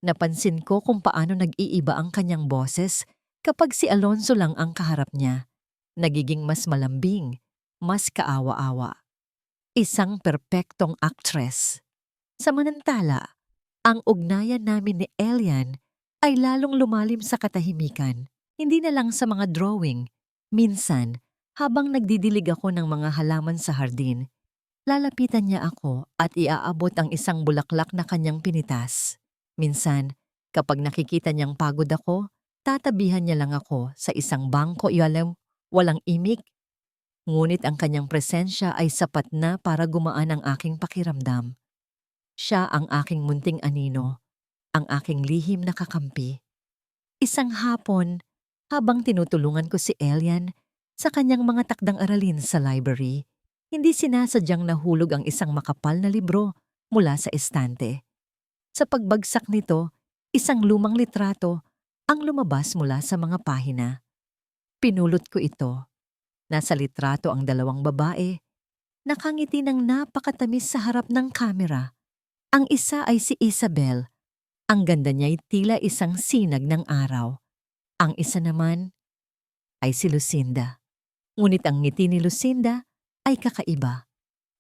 Napansin ko kung paano nag-iiba ang kanyang boses kapag si Alonso lang ang kaharap niya. Nagiging mas malambing, mas kaawa-awa. Isang perpektong aktres. Samantala, ang ugnayan namin ni Elian ay lalong lumalim sa katahimikan, hindi na lang sa mga drawing. Minsan, habang nagdidilig ako ng mga halaman sa hardin, lalapitan niya ako at iaabot ang isang bulaklak na kanyang pinitas. Minsan, kapag nakikita niyang pagod ako, tatabihan niya lang ako sa isang bangko walang imik. Ngunit ang kanyang presensya ay sapat na para gumaan ang aking pakiramdam. Siya ang aking munting anino, ang aking lihim na kakampi. Isang hapon, habang tinutulungan ko si Elian sa kanyang mga takdang aralin sa library, hindi sinasadyang nahulog ang isang makapal na libro mula sa estante. Sa pagbagsak nito, isang lumang litrato ang lumabas mula sa mga pahina. Pinulot ko ito. Nasa litrato ang dalawang babae, nakangiti ng napakatamis sa harap ng kamera. Ang isa ay si Isabel. Ang ganda niya'y tila isang sinag ng araw. Ang isa naman ay si Lucinda. Ngunit ang ngiti ni Lucinda ay kakaiba.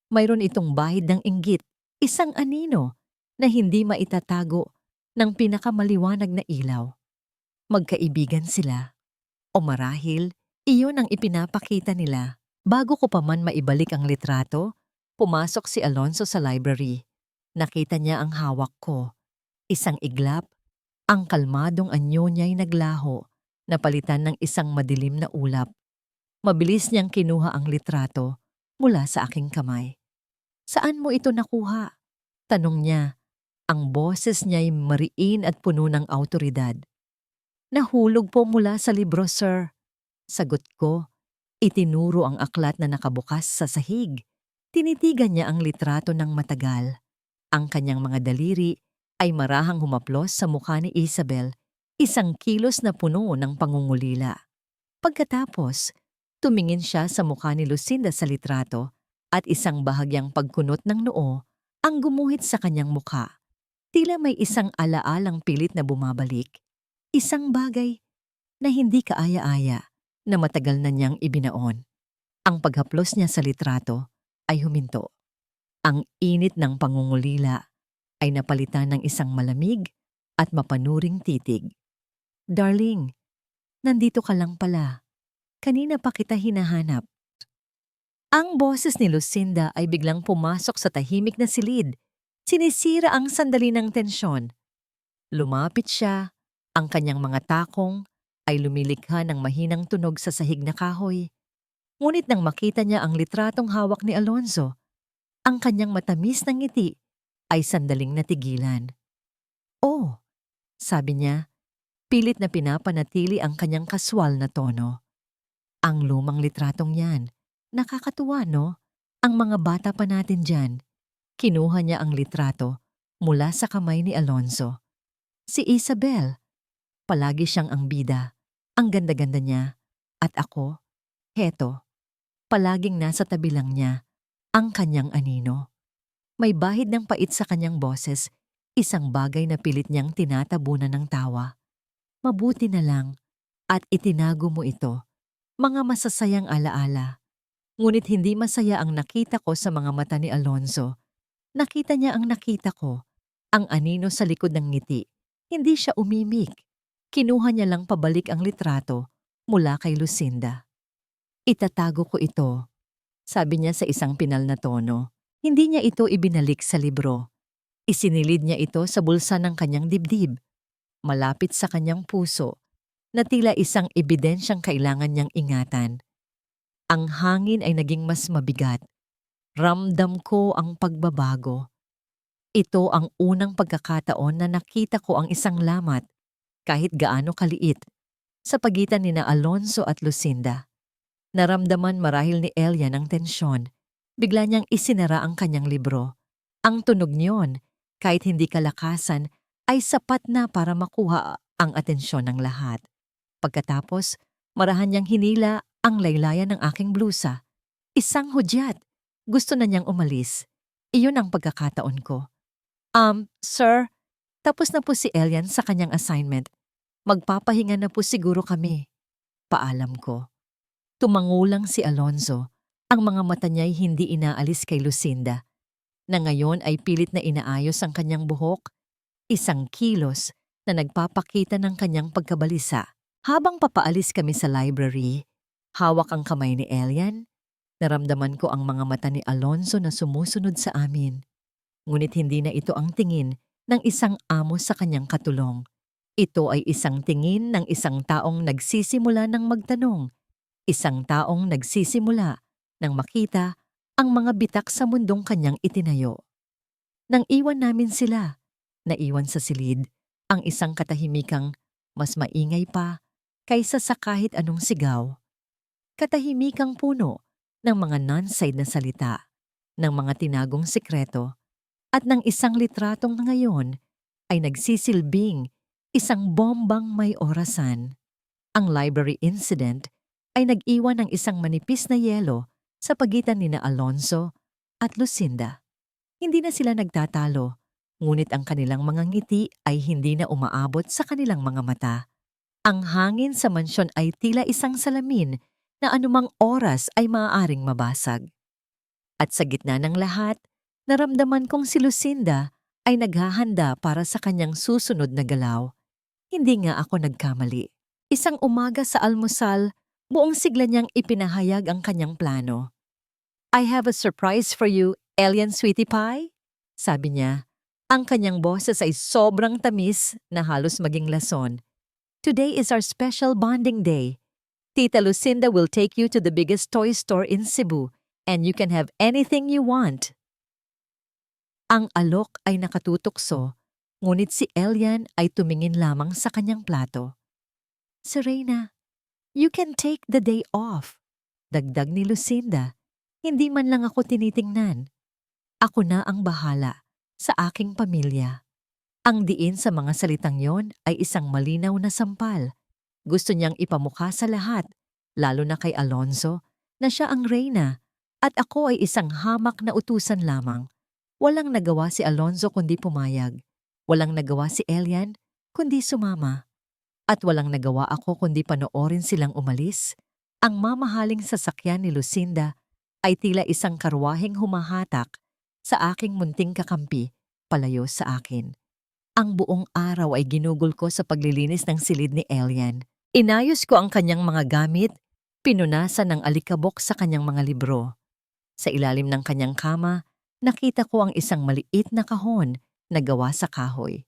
Mayroon itong bahid ng inggit, isang anino na hindi maitatago ng pinakamaliwanag na ilaw. Magkaibigan sila. O marahil, iyon ang ipinapakita nila. Bago ko pa man maibalik ang litrato, pumasok si Alonso sa library. Nakita niya ang hawak ko. Isang iglap, ang kalmadong anyo niya'y naglaho, napalitan ng isang madilim na ulap. Mabilis niyang kinuha ang litrato mula sa aking kamay. "Saan mo ito nakuha?" tanong niya. Ang boses niya'y mariin at puno ng awtoridad. "Nahulog po mula sa libro, sir." Sagot ko. Itinuro ang aklat na nakabukas sa sahig. Tinitigan niya ang litrato ng matagal. Ang kanyang mga daliri ay marahang humaplos sa mukha ni Isabel, isang kilos na puno ng pangungulila. Pagkatapos, tumingin siya sa mukha ni Lucinda sa litrato at isang bahagyang pagkunot ng noo ang gumuhit sa kanyang mukha. Tila may isang alaalang pilit na bumabalik. Isang bagay na hindi kaaya-aya na matagal na niyang ibinaon. Ang paghaplos niya sa litrato ay huminto. Ang init ng pangungulila ay napalitan ng isang malamig at mapanuring titig. "Darling, nandito ka lang pala. Kanina pa kita hinahanap." Ang boses ni Lucinda ay biglang pumasok sa tahimik na silid. Sinisira ang sandali ng tensyon. Lumapit siya, ang kanyang mga takong ay lumilikha ng mahinang tunog sa sahig na kahoy. Ngunit nang makita niya ang litratong hawak ni Alonso, ang kanyang matamis na ngiti ay sandaling natigilan. "Oh," sabi niya, pilit na pinapanatili ang kanyang kaswal na tono. "Ang lumang litratong yan. Nakakatuwa, no? Ang mga bata pa natin dyan." Kinuha niya ang litrato mula sa kamay ni Alonso. Si Isabel. Palagi siyang ang bida. Ang ganda-ganda niya. At ako, heto, palaging nasa tabi lang niya, ang kanyang anino. May bahid ng pait sa kanyang boses, isang bagay na pilit niyang tinatabunan ng tawa. "Mabuti na lang at itinago mo ito. Mga masasayang alaala." Ngunit hindi masaya ang nakita ko sa mga mata ni Alonso. Nakita niya ang nakita ko, ang anino sa likod ng ngiti. Hindi siya umimik. Kinuha niya lang pabalik ang litrato mula kay Lucinda. Itatago ko ito, sabi niya sa isang pinal na tono. Hindi niya ito ibinalik sa libro. Isinilid niya ito sa bulsa ng kanyang dibdib, malapit sa kanyang puso, na tila isang ebidensyang kailangan niyang ingatan. Ang hangin ay naging mas mabigat. Ramdam ko ang pagbabago. Ito ang unang pagkakataon na nakita ko ang isang lamat, kahit gaano kaliit, sa pagitan ni na Alonzo at Lucinda. Naramdaman marahil ni Elian ang tensyon. Bigla niyang isinara ang kanyang libro. Ang tunog niyon, kahit hindi kalakasan, ay sapat na para makuha ang atensyon ng lahat. Pagkatapos, marahan niyang hinila ang laylayan ng aking blusa. Isang hudyat. Gusto na niyang umalis. Iyon ang pagkakataon ko. Sir, tapos na po si Elian sa kanyang assignment. Magpapahinga na po siguro kami. Paalam ko. Tumangulang si Alonzo. Ang mga mata niya'y hindi inaalis kay Lucinda, na ngayon ay pilit na inaayos ang kanyang buhok, isang kilos na nagpapakita ng kanyang pagkabalisa. Habang papaalis kami sa library, hawak ang kamay ni Elian, naramdaman ko ang mga mata ni Alonzo na sumusunod sa amin. Ngunit hindi na ito ang tingin ng isang amo sa kanyang katulong. Ito ay isang tingin ng isang taong nagsisimula ng magtanong, isang taong nagsisimula nang makita ang mga bitak sa mundong kanyang itinayo. Nang iwan namin sila, naiwan sa silid ang isang katahimikang mas maingay pa kaysa sa kahit anong sigaw. Katahimikang puno ng mga non-side na salita, ng mga tinagong sekreto, at ng isang litratong na ngayon ay nagsisilbing isang bombang may orasan. Ang library incident ay nag-iwan ng isang manipis na yelo sa pagitan ni na Alonzo at Lucinda. Hindi na sila nagtatalo, ngunit ang kanilang mga ngiti ay hindi na umaabot sa kanilang mga mata. Ang hangin sa mansyon ay tila isang salamin na anumang oras ay maaaring mabasag. At sa gitna ng lahat, naramdaman kong si Lucinda ay naghahanda para sa kanyang susunod na galaw. Hindi nga ako nagkamali. Isang umaga sa almusal, buong sigla niyang ipinahayag ang kanyang plano. "I have a surprise for you, Elian Sweetie Pie," sabi niya. Ang kanyang boses ay sobrang tamis na halos maging lason. "Today is our special bonding day. Tita Lucinda will take you to the biggest toy store in Cebu, and you can have anything you want." Ang alok ay nakatutukso, ngunit si Elian ay tumingin lamang sa kanyang plato. "Serena, you can take the day off," dagdag ni Lucinda. Hindi man lang ako tinitingnan. Ako na ang bahala sa aking pamilya. Ang diin sa mga salitang yon ay isang malinaw na sampal. Gusto niyang ipamukha sa lahat, lalo na kay Alonzo, na siya ang reyna at ako ay isang hamak na utusan lamang. Walang nagawa si Alonzo kundi pumayag. Walang nagawa si Elian kundi sumama. At walang nagawa ako kundi panoorin silang umalis. Ang mamahaling sasakyan ni Lucinda ay tila isang karwaheng humahatak sa aking munting kakampi palayo sa akin. Ang buong araw ay ginugol ko sa paglilinis ng silid ni Elian. Inayos ko ang kanyang mga gamit, pinunasan ng alikabok sa kanyang mga libro. Sa ilalim ng kanyang kama, nakita ko ang isang maliit na kahon na gawa sa kahoy.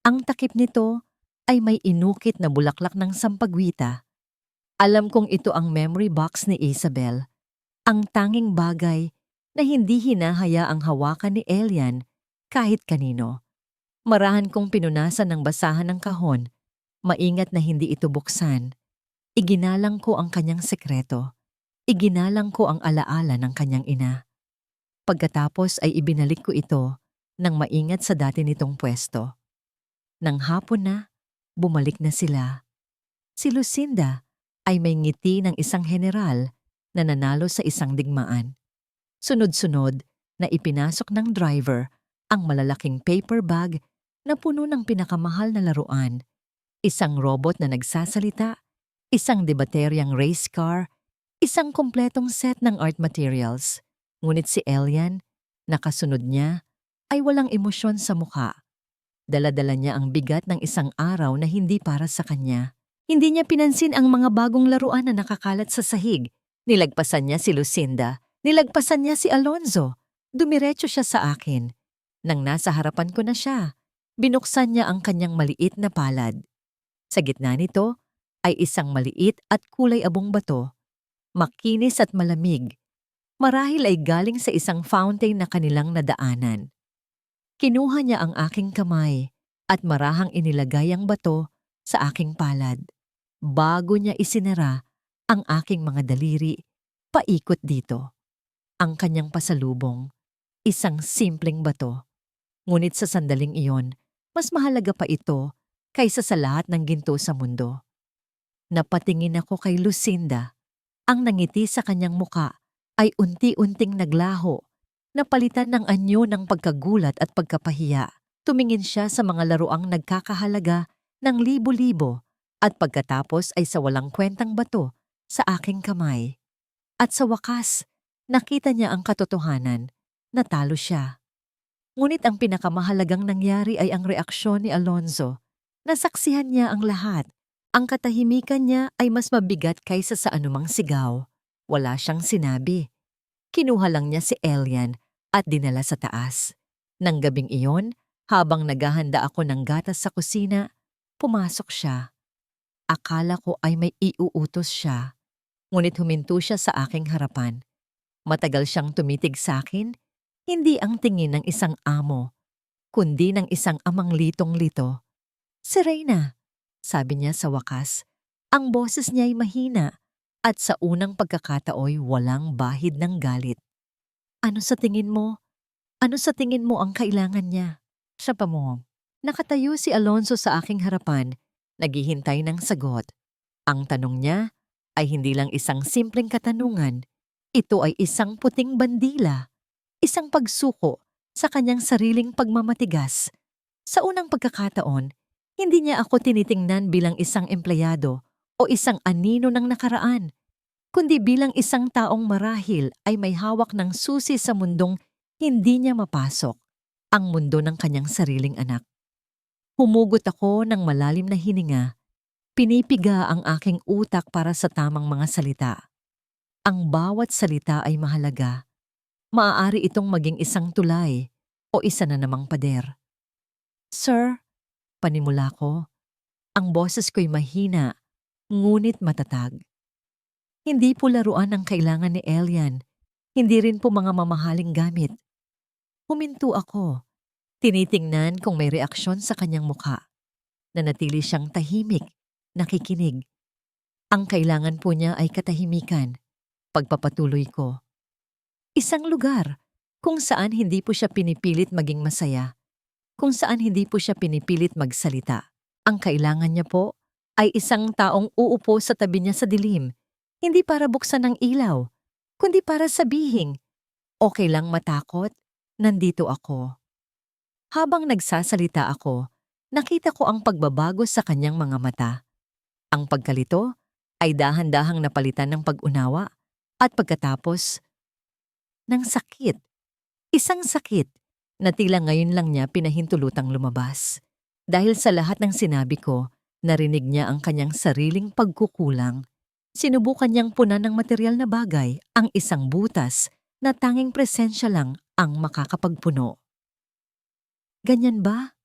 Ang takip nito ay may inukit na bulaklak ng sampagwita. Alam kong ito ang memory box ni Isabel. Ang tanging bagay na hindi hinahayaang hawakan ni Elian kahit kanino. Marahan kong pinunasan ng basahan ng kahon, maingat na hindi ito buksan. Iginalang ko ang kanyang sekreto. Iginalang ko ang alaala ng kanyang ina. Pagkatapos ay ibinalik ko ito nang maingat sa dati nitong pwesto. Nang hapon na, bumalik na sila. Si Lucinda ay may ngiti ng isang general na nanalo sa isang digmaan. Sunod-sunod na ipinasok ng driver ang malalaking paper bag na puno ng pinakamahal na laruan, isang robot na nagsasalita, isang debateryang race car, isang kumpletong set ng art materials. Ngunit si Elian, nakasunod niya, ay walang emosyon sa mukha. Dala-dala niya ang bigat ng isang araw na hindi para sa kanya. Hindi niya pinansin ang mga bagong laruan na nakakalat sa sahig, Nilagpasan niya si Lucinda. Nilagpasan niya si Alonzo. Dumiretso siya sa akin. Nang nasa harapan ko na siya, binuksan niya ang kanyang maliit na palad. Sa gitna nito ay isang maliit at kulay abong bato, makinis at malamig. Marahil ay galing sa isang fountain na kanilang nadaanan. Kinuha niya ang aking kamay at marahang inilagay ang bato sa aking palad. Bago niya isinara ang aking mga daliri, paikot dito. Ang kanyang pasalubong, isang simpleng bato. Ngunit sa sandaling iyon, mas mahalaga pa ito kaysa sa lahat ng ginto sa mundo. Napatingin ako kay Lucinda. Ang nangiti sa kanyang muka ay unti-unting naglaho, napalitan ng anyo ng pagkagulat at pagkapahiya. Tumingin siya sa mga laruang nagkakahalaga ng libo-libo at pagkatapos ay sa walang kwentang bato sa aking kamay. At sa wakas, nakita niya ang katotohanan. Natalo siya. Ngunit ang pinakamahalagang nangyari ay ang reaksyon ni Alonzo. Nasaksihan niya ang lahat. Ang katahimikan niya ay mas mabigat kaysa sa anumang sigaw. Wala siyang sinabi. Kinuha lang niya si Elian at dinala sa taas. Nang gabing iyon, habang naghahanda ako ng gatas sa kusina, pumasok siya. Akala ko ay may iuutos siya. Ngunit huminto siya sa aking harapan. Matagal siyang tumitig sa akin, hindi ang tingin ng isang amo, kundi ng isang amang litong-lito. "Serena," sabi niya sa wakas. Ang boses niya ay mahina at sa unang pagkakataoy walang bahid ng galit. "Ano sa tingin mo? Ano sa tingin mo ang kailangan niya?" Siya pa mo. Nakatayo si Alonzo sa aking harapan, naghihintay ng sagot. Ang tanong niya ay hindi lang isang simpleng katanungan. Ito ay isang puting bandila, isang pagsuko sa kanyang sariling pagmamatigas. Sa unang pagkakataon, hindi niya ako tinitingnan bilang isang empleyado o isang anino ng nakaraan, kundi bilang isang taong marahil ay may hawak ng susi sa mundong hindi niya mapasok, ang mundo ng kanyang sariling anak. Humugot ako ng malalim na hininga, pinipiga ang aking utak para sa tamang mga salita. Ang bawat salita ay mahalaga. Maaari itong maging isang tulay o isa na namang pader. "Sir," panimula ko, ang boses ko'y mahina, ngunit matatag. Hindi po laruan ang kailangan ni Elian, hindi rin po mga mamahaling gamit. Huminto ako, tinitingnan kung may reaksyon sa kanyang mukha. Nanatili siyang tahimik, nakikinig. Ang kailangan po niya ay katahimikan. Pagpapatuloy ko. Isang lugar kung saan hindi po siya pinipilit maging masaya, kung saan hindi po siya pinipilit magsalita. Ang kailangan niya po ay isang taong uupo sa tabi niya sa dilim, hindi para buksan ng ilaw, kundi para sabihin, "Okay lang matakot, nandito ako." Habang nagsasalita ako, nakita ko ang pagbabago sa kanyang mga mata. Ang pagkalito ay dahan-dahang napalitan ng pag-unawa at pagkatapos ng sakit. Isang sakit na tila ngayon lang niya pinahintulutang lumabas. Dahil sa lahat ng sinabi ko, narinig niya ang kanyang sariling pagkukulang. Sinubukan niyang punan ng material na bagay ang isang butas na tanging presensya lang ang makakapagpuno. "Ganyan ba?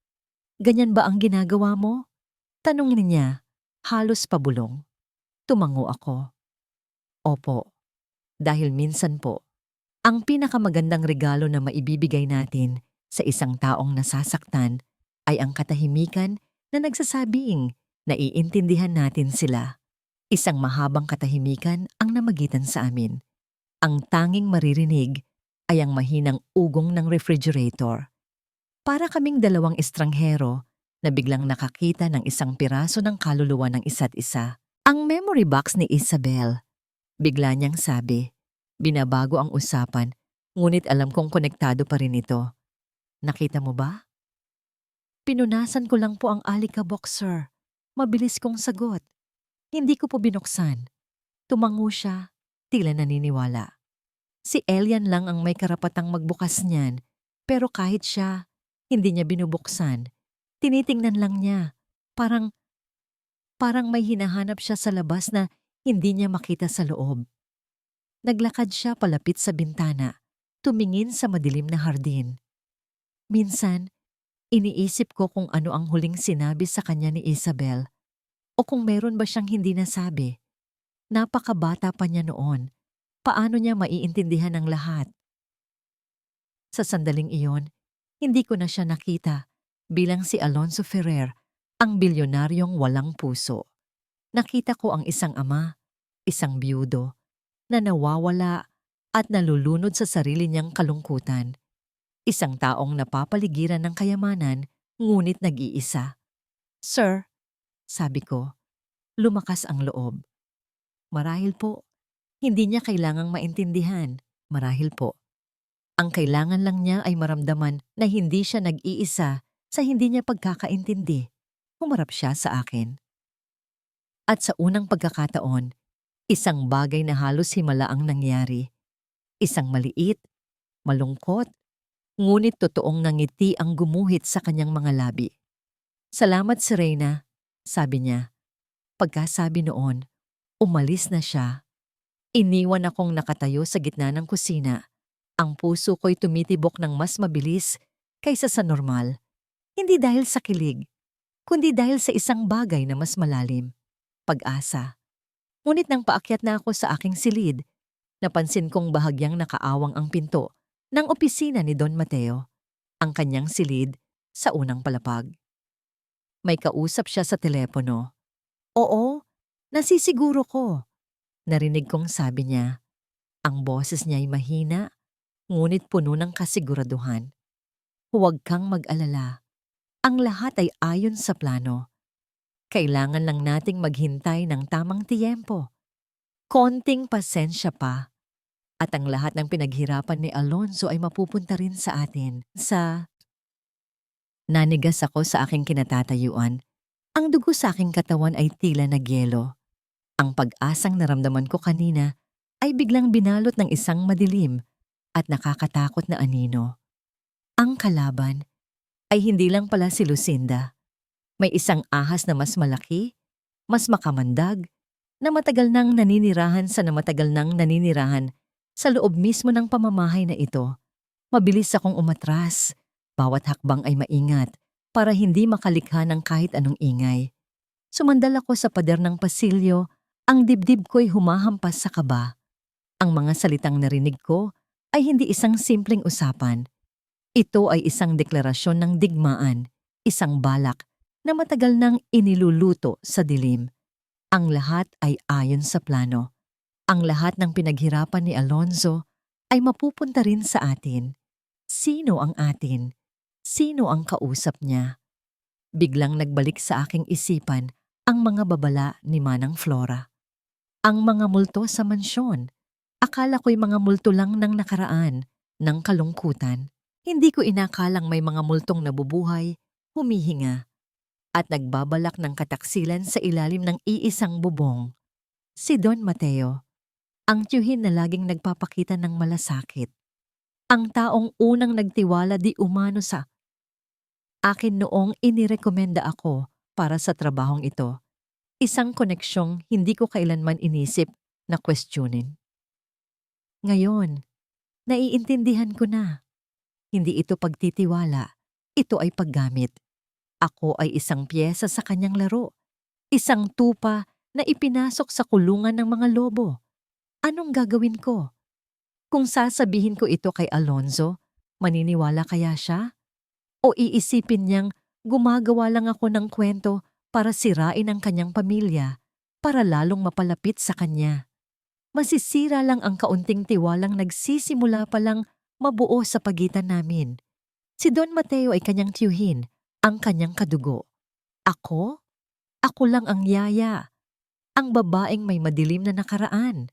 Ganyan ba ang ginagawa mo?" Tanungin niya, halos pabulong. Tumango ako. "Opo, dahil minsan po, ang pinakamagandang regalo na maibibigay natin sa isang taong nasasaktan ay ang katahimikan na nagsasabing naiintindihan natin sila." Isang mahabang katahimikan ang namagitan sa amin. Ang tanging maririnig ay ang mahinang ugong ng refrigerator. Para kaming dalawang estranghero na biglang nakakita ng isang piraso ng kaluluwa ng isa't isa. Ang memory box ni Isabel. Bigla niyang sabi, binabago ang usapan, ngunit alam kong konektado pa rin ito. "Nakita mo ba?" "Pinunasan ko lang po ang alikabok, sir." Mabilis kong sagot. Hindi ko po binuksan. Tumango siya, tila naniniwala. Si Elian lang ang may karapatang magbukas niyan, pero kahit siya, hindi niya binubuksan. Tinitingnan lang niya. Parang may hinahanap siya sa labas na hindi niya makita sa loob. Naglakad siya palapit sa bintana, tumingin sa madilim na hardin. Minsan, iniisip ko kung ano ang huling sinabi sa kanya ni Isabel o kung meron ba siyang hindi nasabi. Napakabata pa niya noon. Paano niya maiintindihan ang lahat? Sa sandaling iyon, hindi ko na siya nakita bilang si Alonzo Ferrer, ang bilyonaryong walang puso. Nakita ko ang isang ama, isang biyudo, na nawawala at nalulunod sa sarili niyang kalungkutan. Isang taong napapaligiran ng kayamanan, ngunit nag-iisa. "Sir," sabi ko, lumakas ang loob. "Marahil po, hindi niya kailangang maintindihan. Marahil po. Ang kailangan lang niya ay maramdaman na hindi siya nag-iisa sa hindi niya pagkakaintindi." Humarap siya sa akin. At sa unang pagkakataon, isang bagay na halos himala ang nangyari. Isang maliit, malungkot, ngunit totoong ngiti ang gumuhit sa kanyang mga labi. "Salamat, Serena," sabi niya. Pagkasabi noon, umalis na siya. Iniwan akong nakatayo sa gitna ng kusina. Ang puso ko'y tumitibok ng mas mabilis kaysa sa normal. Hindi dahil sa kilig, kundi dahil sa isang bagay na mas malalim. Pag-asa. Ngunit nang paakyat na ako sa aking silid, napansin kong bahagyang nakaawang ang pinto ng opisina ni Don Mateo, ang kanyang silid sa unang palapag. May kausap siya sa telepono. "Oo, nasisiguro ko," narinig kong sabi niya. Ang boses niya ay mahina, ngunit puno ng kasiguraduhan. "Huwag kang mag-alala. Ang lahat ay ayon sa plano. Kailangan lang nating maghintay ng tamang tiyempo. Konting pasensya pa, at ang lahat ng pinaghirapan ni Alonzo ay mapupunta rin sa atin." Nanigas ako sa aking kinatatayuan. Ang dugo sa aking katawan ay tila nagyelo. Ang pag-asang naramdaman ko kanina ay biglang binalot ng isang madilim at nakakatakot na anino. Ang kalaban ay hindi lang pala si Lucinda. May isang ahas na mas malaki, mas makamandag, na matagal nang naninirahan sa loob mismo ng pamamahay na ito. Mabilis akong umatras. Bawat hakbang ay maingat para hindi makalikha ng kahit anong ingay. Sumandal ako sa pader ng pasilyo, ang dibdib ko'y humahampas sa kaba. Ang mga salitang narinig ko ay hindi isang simpleng usapan. Ito ay isang deklarasyon ng digmaan, isang balak na matagal nang iniluluto sa dilim. Ang lahat ay ayon sa plano. Ang lahat ng pinaghirapan ni Alonzo ay mapupunta rin sa atin. Sino ang atin? Sino ang kausap niya? Biglang nagbalik sa aking isipan ang mga babala ni Manang Flora. Ang mga multo sa mansyon. Akala ko'y mga multo lang ng nakaraan, ng kalungkutan. Hindi ko inakalang may mga multong nabubuhay, humihinga, at nagbabalak ng kataksilan sa ilalim ng iisang bubong. Si Don Mateo, ang tiyuhin na laging nagpapakita ng malasakit. Ang taong unang nagtiwala di umano sa akin noong inirekomenda ako para sa trabahong ito. Isang koneksyong hindi ko kailanman inisip na questionin. Ngayon, naiintindihan ko na. Hindi ito pagtitiwala, ito ay paggamit. Ako ay isang piyesa sa kanyang laro, isang tupa na ipinasok sa kulungan ng mga lobo. Anong gagawin ko? Kung sasabihin ko ito kay Alonzo, maniniwala kaya siya? O iisipin niyang gumagawa lang ako ng kwento para sirain ang kanyang pamilya, para lalong mapalapit sa kanya? Masisira lang ang kaunting tiwalang nagsisimula pa lang mabuo sa pagitan namin. Si Don Mateo ay kanyang tiyuhin, ang kanyang kadugo. Ako? Ako lang ang yaya, ang babaeng may madilim na nakaraan.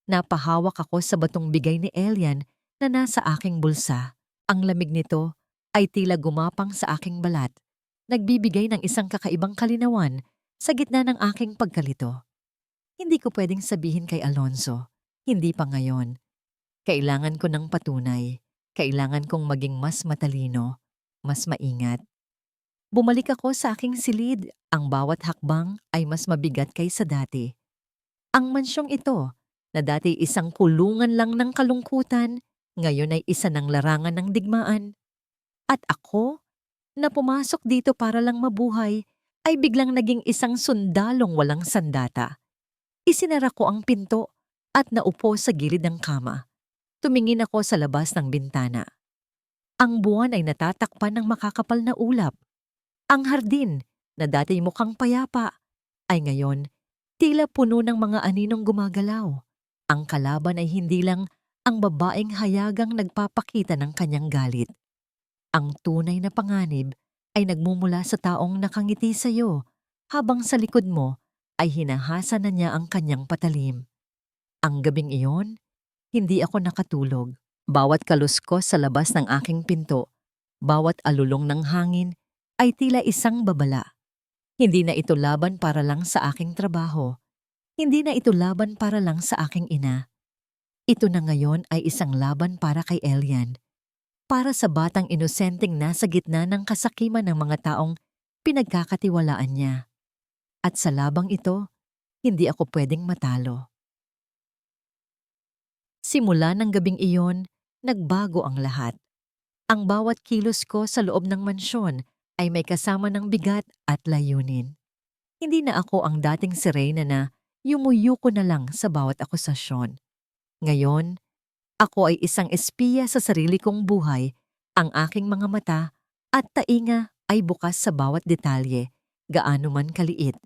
Napahawak ako sa batong bigay ni Elian na nasa aking bulsa. Ang lamig nito ay tila gumapang sa aking balat, nagbibigay ng isang kakaibang kalinawan sa gitna ng aking pagkalito. Hindi ko pwedeng sabihin kay Alonzo, hindi pa ngayon. Kailangan ko ng patunay, kailangan kong maging mas matalino, mas maingat. Bumalik ako sa aking silid, ang bawat hakbang ay mas mabigat kaysa dati. Ang mansyong ito, na dati isang kulungan lang ng kalungkutan, ngayon ay isa ng larangan ng digmaan. At ako, na pumasok dito para lang mabuhay, ay biglang naging isang sundalong walang sandata. Isinara ko ang pinto at naupo sa gilid ng kama. Tumingin ako sa labas ng bintana. Ang buwan ay natatakpan ng makakapal na ulap. Ang hardin, na dati mukhang payapa, ay ngayon tila puno ng mga aninong gumagalaw. Ang kalaban ay hindi lang ang babaeng hayagang nagpapakita ng kanyang galit. Ang tunay na panganib ay nagmumula sa taong nakangiti sa iyo habang sa likod mo ay hinahasa na niya ang kanyang patalim. Ang gabing iyon, hindi ako nakatulog. Bawat kaluskos sa labas ng aking pinto, bawat alulong ng hangin ay tila isang babala. Hindi na ito laban para lang sa aking trabaho. Hindi na ito laban para lang sa aking ina. Ito na ngayon ay isang laban para kay Elian. Para sa batang inosenteng nasa gitna ng kasakiman ng mga taong pinagkakatiwalaan niya. At sa labang ito, hindi ako pwedeng matalo. Simula ng gabing iyon, nagbago ang lahat. Ang bawat kilos ko sa loob ng mansyon ay may kasama ng bigat at layunin. Hindi na ako ang dating si Reyna na yumuyuko na lang sa bawat akusasyon. Ngayon, ako ay isang espiya sa sarili kong buhay, ang aking mga mata at tainga ay bukas sa bawat detalye, gaano man kaliit.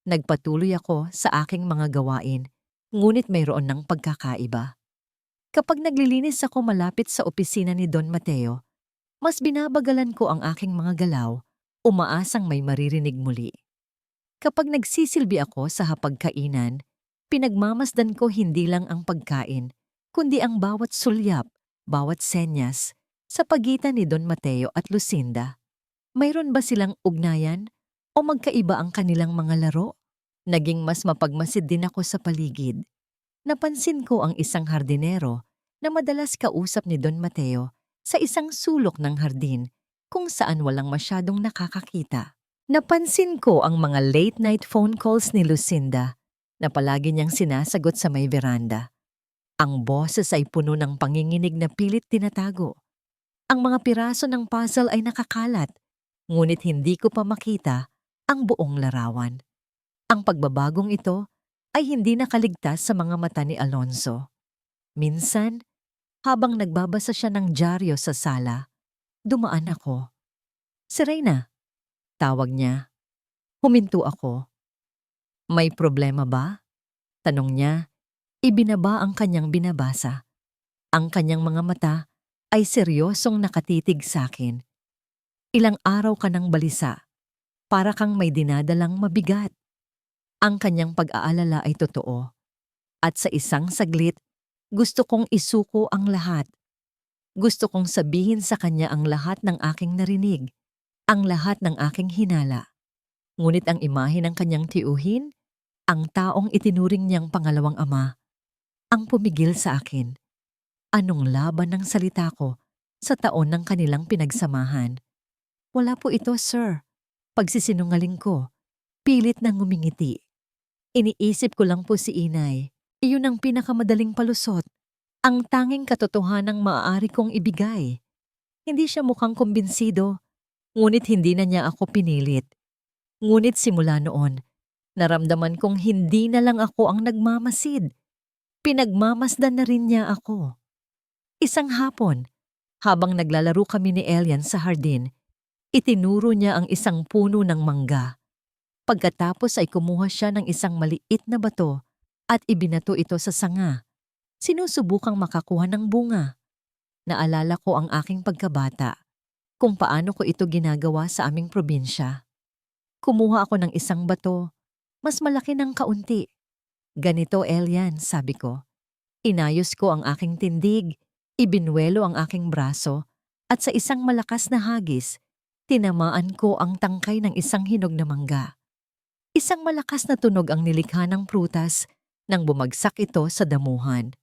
Nagpatuloy ako sa aking mga gawain, ngunit mayroon ng pagkakaiba. Kapag naglilinis ako malapit sa opisina ni Don Mateo, mas binabagalan ko ang aking mga galaw, umaasang may maririnig muli. Kapag nagsisilbi ako sa hapagkainan, pinagmamasdan ko hindi lang ang pagkain, kundi ang bawat sulyap, bawat senyas, sa pagitan ni Don Mateo at Lucinda. Mayroon ba silang ugnayan o magkaiba ang kanilang mga laro? Naging mas mapagmasid din ako sa paligid. Napansin ko ang isang hardinero na madalas kausap ni Don Mateo sa isang sulok ng hardin kung saan walang masyadong nakakakita. Napansin ko ang mga late-night phone calls ni Lucinda na palagi niyang sinasagot sa may veranda. Ang boses ay puno ng panginginig na pilit tinatago. Ang mga piraso ng puzzle ay nakakalat, ngunit hindi ko pa makita ang buong larawan. Ang pagbabagong ito ay hindi nakaligtas sa mga mata ni Alonso. Minsan, habang nagbabasa siya ng dyaryo sa sala, dumaan ako. "Si Reyna," tawag niya. Huminto ako. "May problema ba?" tanong niya. Ibinaba ang kanyang binabasa. Ang kanyang mga mata ay seryosong nakatitig sa akin. "Ilang araw ka nang balisa, para kang may dinadalang mabigat." Ang kanyang pag-aalala ay totoo. At sa isang saglit, gusto kong isuko ang lahat. Gusto kong sabihin sa kanya ang lahat ng aking narinig, ang lahat ng aking hinala. Ngunit ang imahe ng kanyang tiyuhin, ang taong itinuring niyang pangalawang ama, ang pumigil sa akin. Anong laban ng salita ko sa taon ng kanilang pinagsamahan? "Wala po ito, sir." Pagsisinungaling ko, pilit na ngumingiti. "Iniisip ko lang po si inay. Iyon ang pinakamadaling palusot. Ang tanging katotohanang maaari kong ibigay." Hindi siya mukhang kumbinsido, ngunit hindi na niya ako pinilit. Ngunit simula noon, naramdaman kong hindi na lang ako ang nagmamasid. Pinagmamasdan na rin niya ako. Isang hapon, habang naglalaro kami ni Elian sa hardin, itinuro niya ang isang puno ng mangga. Pagkatapos ay kumuha siya ng isang maliit na bato at ibinato ito sa sanga. Sinusubukang makakuha ng bunga. Naalala ko ang aking pagkabata, kung paano ko ito ginagawa sa aming probinsya. Kumuha ako ng isang bato, mas malaki ng kaunti. "Ganito, Elian," sabi ko. Inayos ko ang aking tindig, ibinwelo ang aking braso, at sa isang malakas na hagis, tinamaan ko ang tangkay ng isang hinog na mangga. Isang malakas na tunog ang nilikha ng prutas nang bumagsak ito sa damuhan.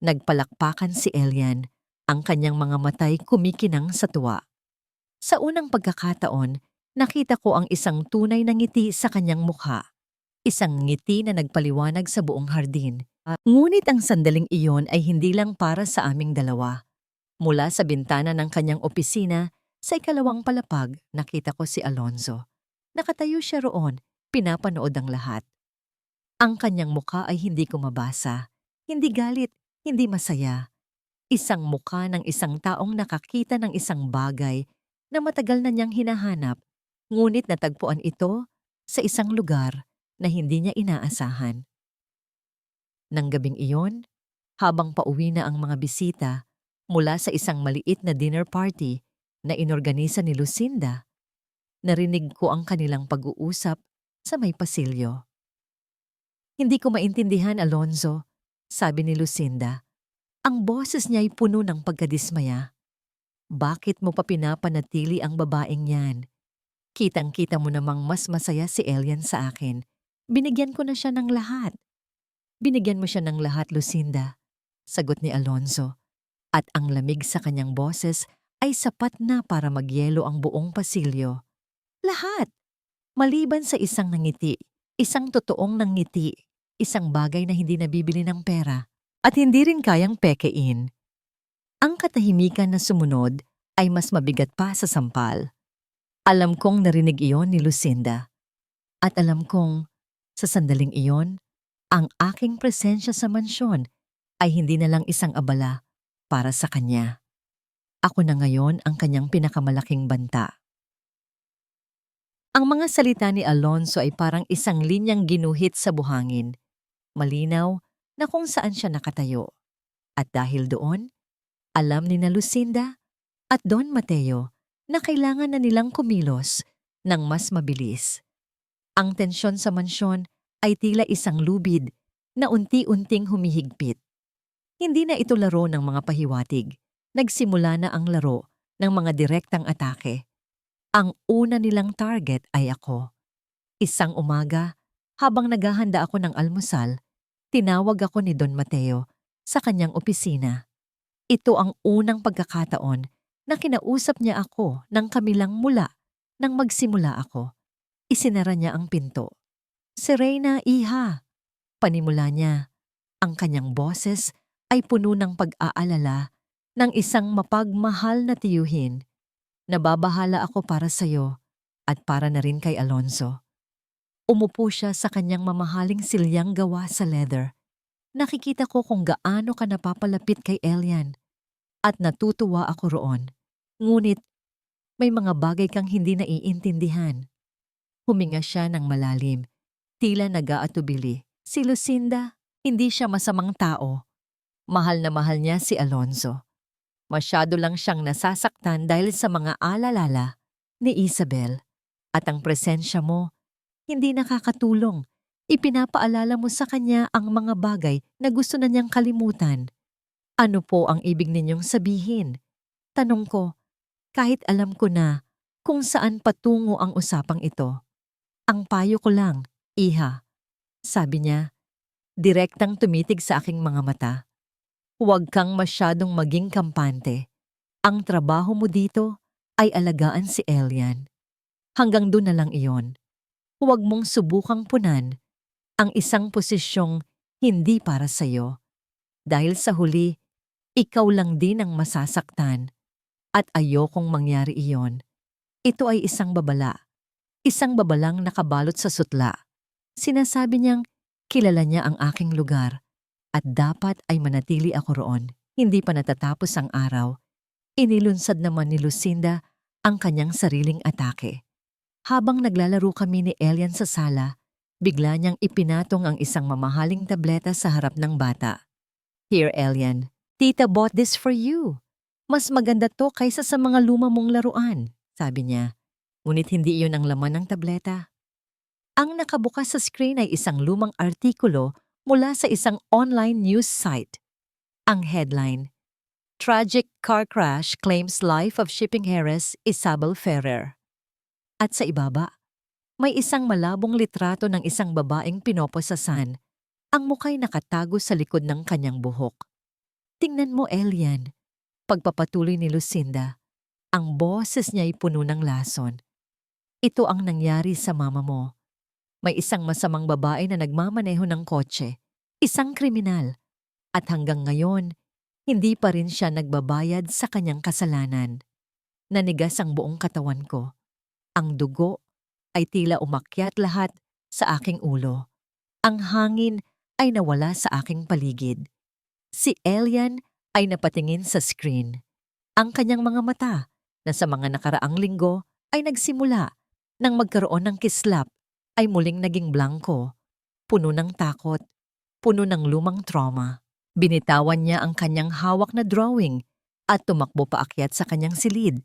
Nagpalakpakan si Elian, ang kanyang mga matay kumikinang sa tuwa. Sa unang pagkakataon, nakita ko ang isang tunay na ngiti sa kanyang mukha. Isang ngiti na nagpaliwanag sa buong hardin. Ngunit ang sandaling iyon ay hindi lang para sa aming dalawa. Mula sa bintana ng kanyang opisina, sa ikalawang palapag, nakita ko si Alonzo. Nakatayo siya roon, pinapanood ang lahat. Ang kanyang muka ay hindi ko mabasa. Hindi galit, hindi masaya. Isang muka ng isang taong nakakita ng isang bagay na matagal na niyang hinahanap, ngunit natagpuan ito sa isang lugar na hindi niya inaasahan. Nang gabing iyon, habang pauwi na ang mga bisita mula sa isang maliit na dinner party na inorganisa ni Lucinda, narinig ko ang kanilang pag-uusap sa may pasilyo. "Hindi ko maintindihan, Alonzo," sabi ni Lucinda. Ang boses niya ay puno ng pagkadismaya. "Bakit mo pa pinapanatili ang babaeng yan? Kitang-kita mo namang mas masaya si Elian sa akin. Binigyan ko na siya ng lahat." "Binigyan mo siya ng lahat, Lucinda," sagot ni Alonzo. At ang lamig sa kanyang boses ay sapat na para magyelo ang buong pasilyo. "Lahat! Maliban sa isang nangiti, isang totoong nangiti, isang bagay na hindi nabibili ng pera at hindi rin kayang pekein." Ang katahimikan na sumunod ay mas mabigat pa sa sampal. Alam kong narinig iyon ni Lucinda. At alam kong sa sandaling iyon, ang aking presensya sa mansyon ay hindi na lang isang abala para sa kanya. Ako na ngayon ang kanyang pinakamalaking banta. Ang mga salita ni Alonzo ay parang isang linyang ginuhit sa buhangin. Malinaw na kung saan siya nakatayo. At dahil doon, alam ni na Lucinda at Don Mateo na kailangan na nilang kumilos ng mas mabilis. Ang tensyon sa mansyon ay tila isang lubid na unti-unting humihigpit. Hindi na ito laro ng mga pahiwatig. Nagsimula na ang laro ng mga direktang atake. Ang una nilang target ay ako. Isang umaga, habang naghahanda ako ng almusal, tinawag ako ni Don Mateo sa kanyang opisina. Ito ang unang pagkakataon na kinausap niya ako ng kamilang mula nang magsimula ako. Isinara niya ang pinto. "Serena, iha," panimula niya. Ang kanyang boses ay puno ng pag-aalala ng isang mapagmahal na tiyuhin. "Nababahala ako para sa'yo at para na rin kay Alonzo." Umupo siya sa kanyang mamahaling silyang gawa sa leather. Nakikita ko kung gaano ka napapalapit kay Elian at natutuwa ako roon. Ngunit may mga bagay kang hindi naiintindihan. Huminga siya ng malalim, tila nag-aatubili. Si Lucinda, hindi siya masamang tao. Mahal na mahal niya si Alonzo. Masyado lang siyang nasasaktan dahil sa mga alalala ni Isabel. At ang presensya mo, hindi nakakatulong. Ipinapaalala mo sa kanya ang mga bagay na gusto na niyang kalimutan. Ano po ang ibig ninyong sabihin? Tanong ko, kahit alam ko na kung saan patungo ang usapang ito. Ang payo ko lang, iha, sabi niya, direktang tumitig sa aking mga mata. Huwag kang masyadong maging kampante. Ang trabaho mo dito ay alagaan si Elian. Hanggang doon na lang iyon. Huwag mong subukang punan ang isang posisyong hindi para sa'yo. Dahil sa huli, ikaw lang din ang masasaktan. At ayokong mangyari iyon. Ito ay isang babala. Isang babalang nakabalot sa sutla. Sinasabi niyang kilala niya ang aking lugar at dapat ay manatili ako roon. Hindi pa natatapos ang araw. Inilunsad naman ni Lucinda ang kanyang sariling atake. Habang naglalaro kami ni Elian sa sala, bigla niyang ipinatong ang isang mamahaling tableta sa harap ng bata. "Here, Elian, Tita bought this for you. Mas maganda to kaysa sa mga luma mong laruan," sabi niya. Ngunit hindi iyon ang laman ng tableta. Ang nakabukas sa screen ay isang lumang artikulo mula sa isang online news site. Ang headline, "Tragic car crash claims life of shipping heiress Isabel Ferrer." At sa ibaba, may isang malabong litrato ng isang babaeng pinoposasan. Ang muka'y nakatago sa likod ng kanyang buhok. "Tingnan mo, Elian," pagpapatuloy ni Lucinda. Ang boses niya ay puno ng lason. "Ito ang nangyari sa mama mo. May isang masamang babae na nagmamaneho ng kotse. Isang kriminal. At hanggang ngayon, hindi pa rin siya nagbabayad sa kanyang kasalanan. Nanigas ang buong katawan ko. Ang dugo ay tila umakyat lahat sa aking ulo. Ang hangin ay nawala sa aking paligid. Si Elian ay napatingin sa screen. Ang kanyang mga mata na sa mga nakaraang linggo ay nagsimula nang magkaroon ng kislap ay muling naging blanko, puno ng takot, puno ng lumang trauma. Binitawan niya ang kanyang hawak na drawing at tumakbo paakyat sa kanyang silid.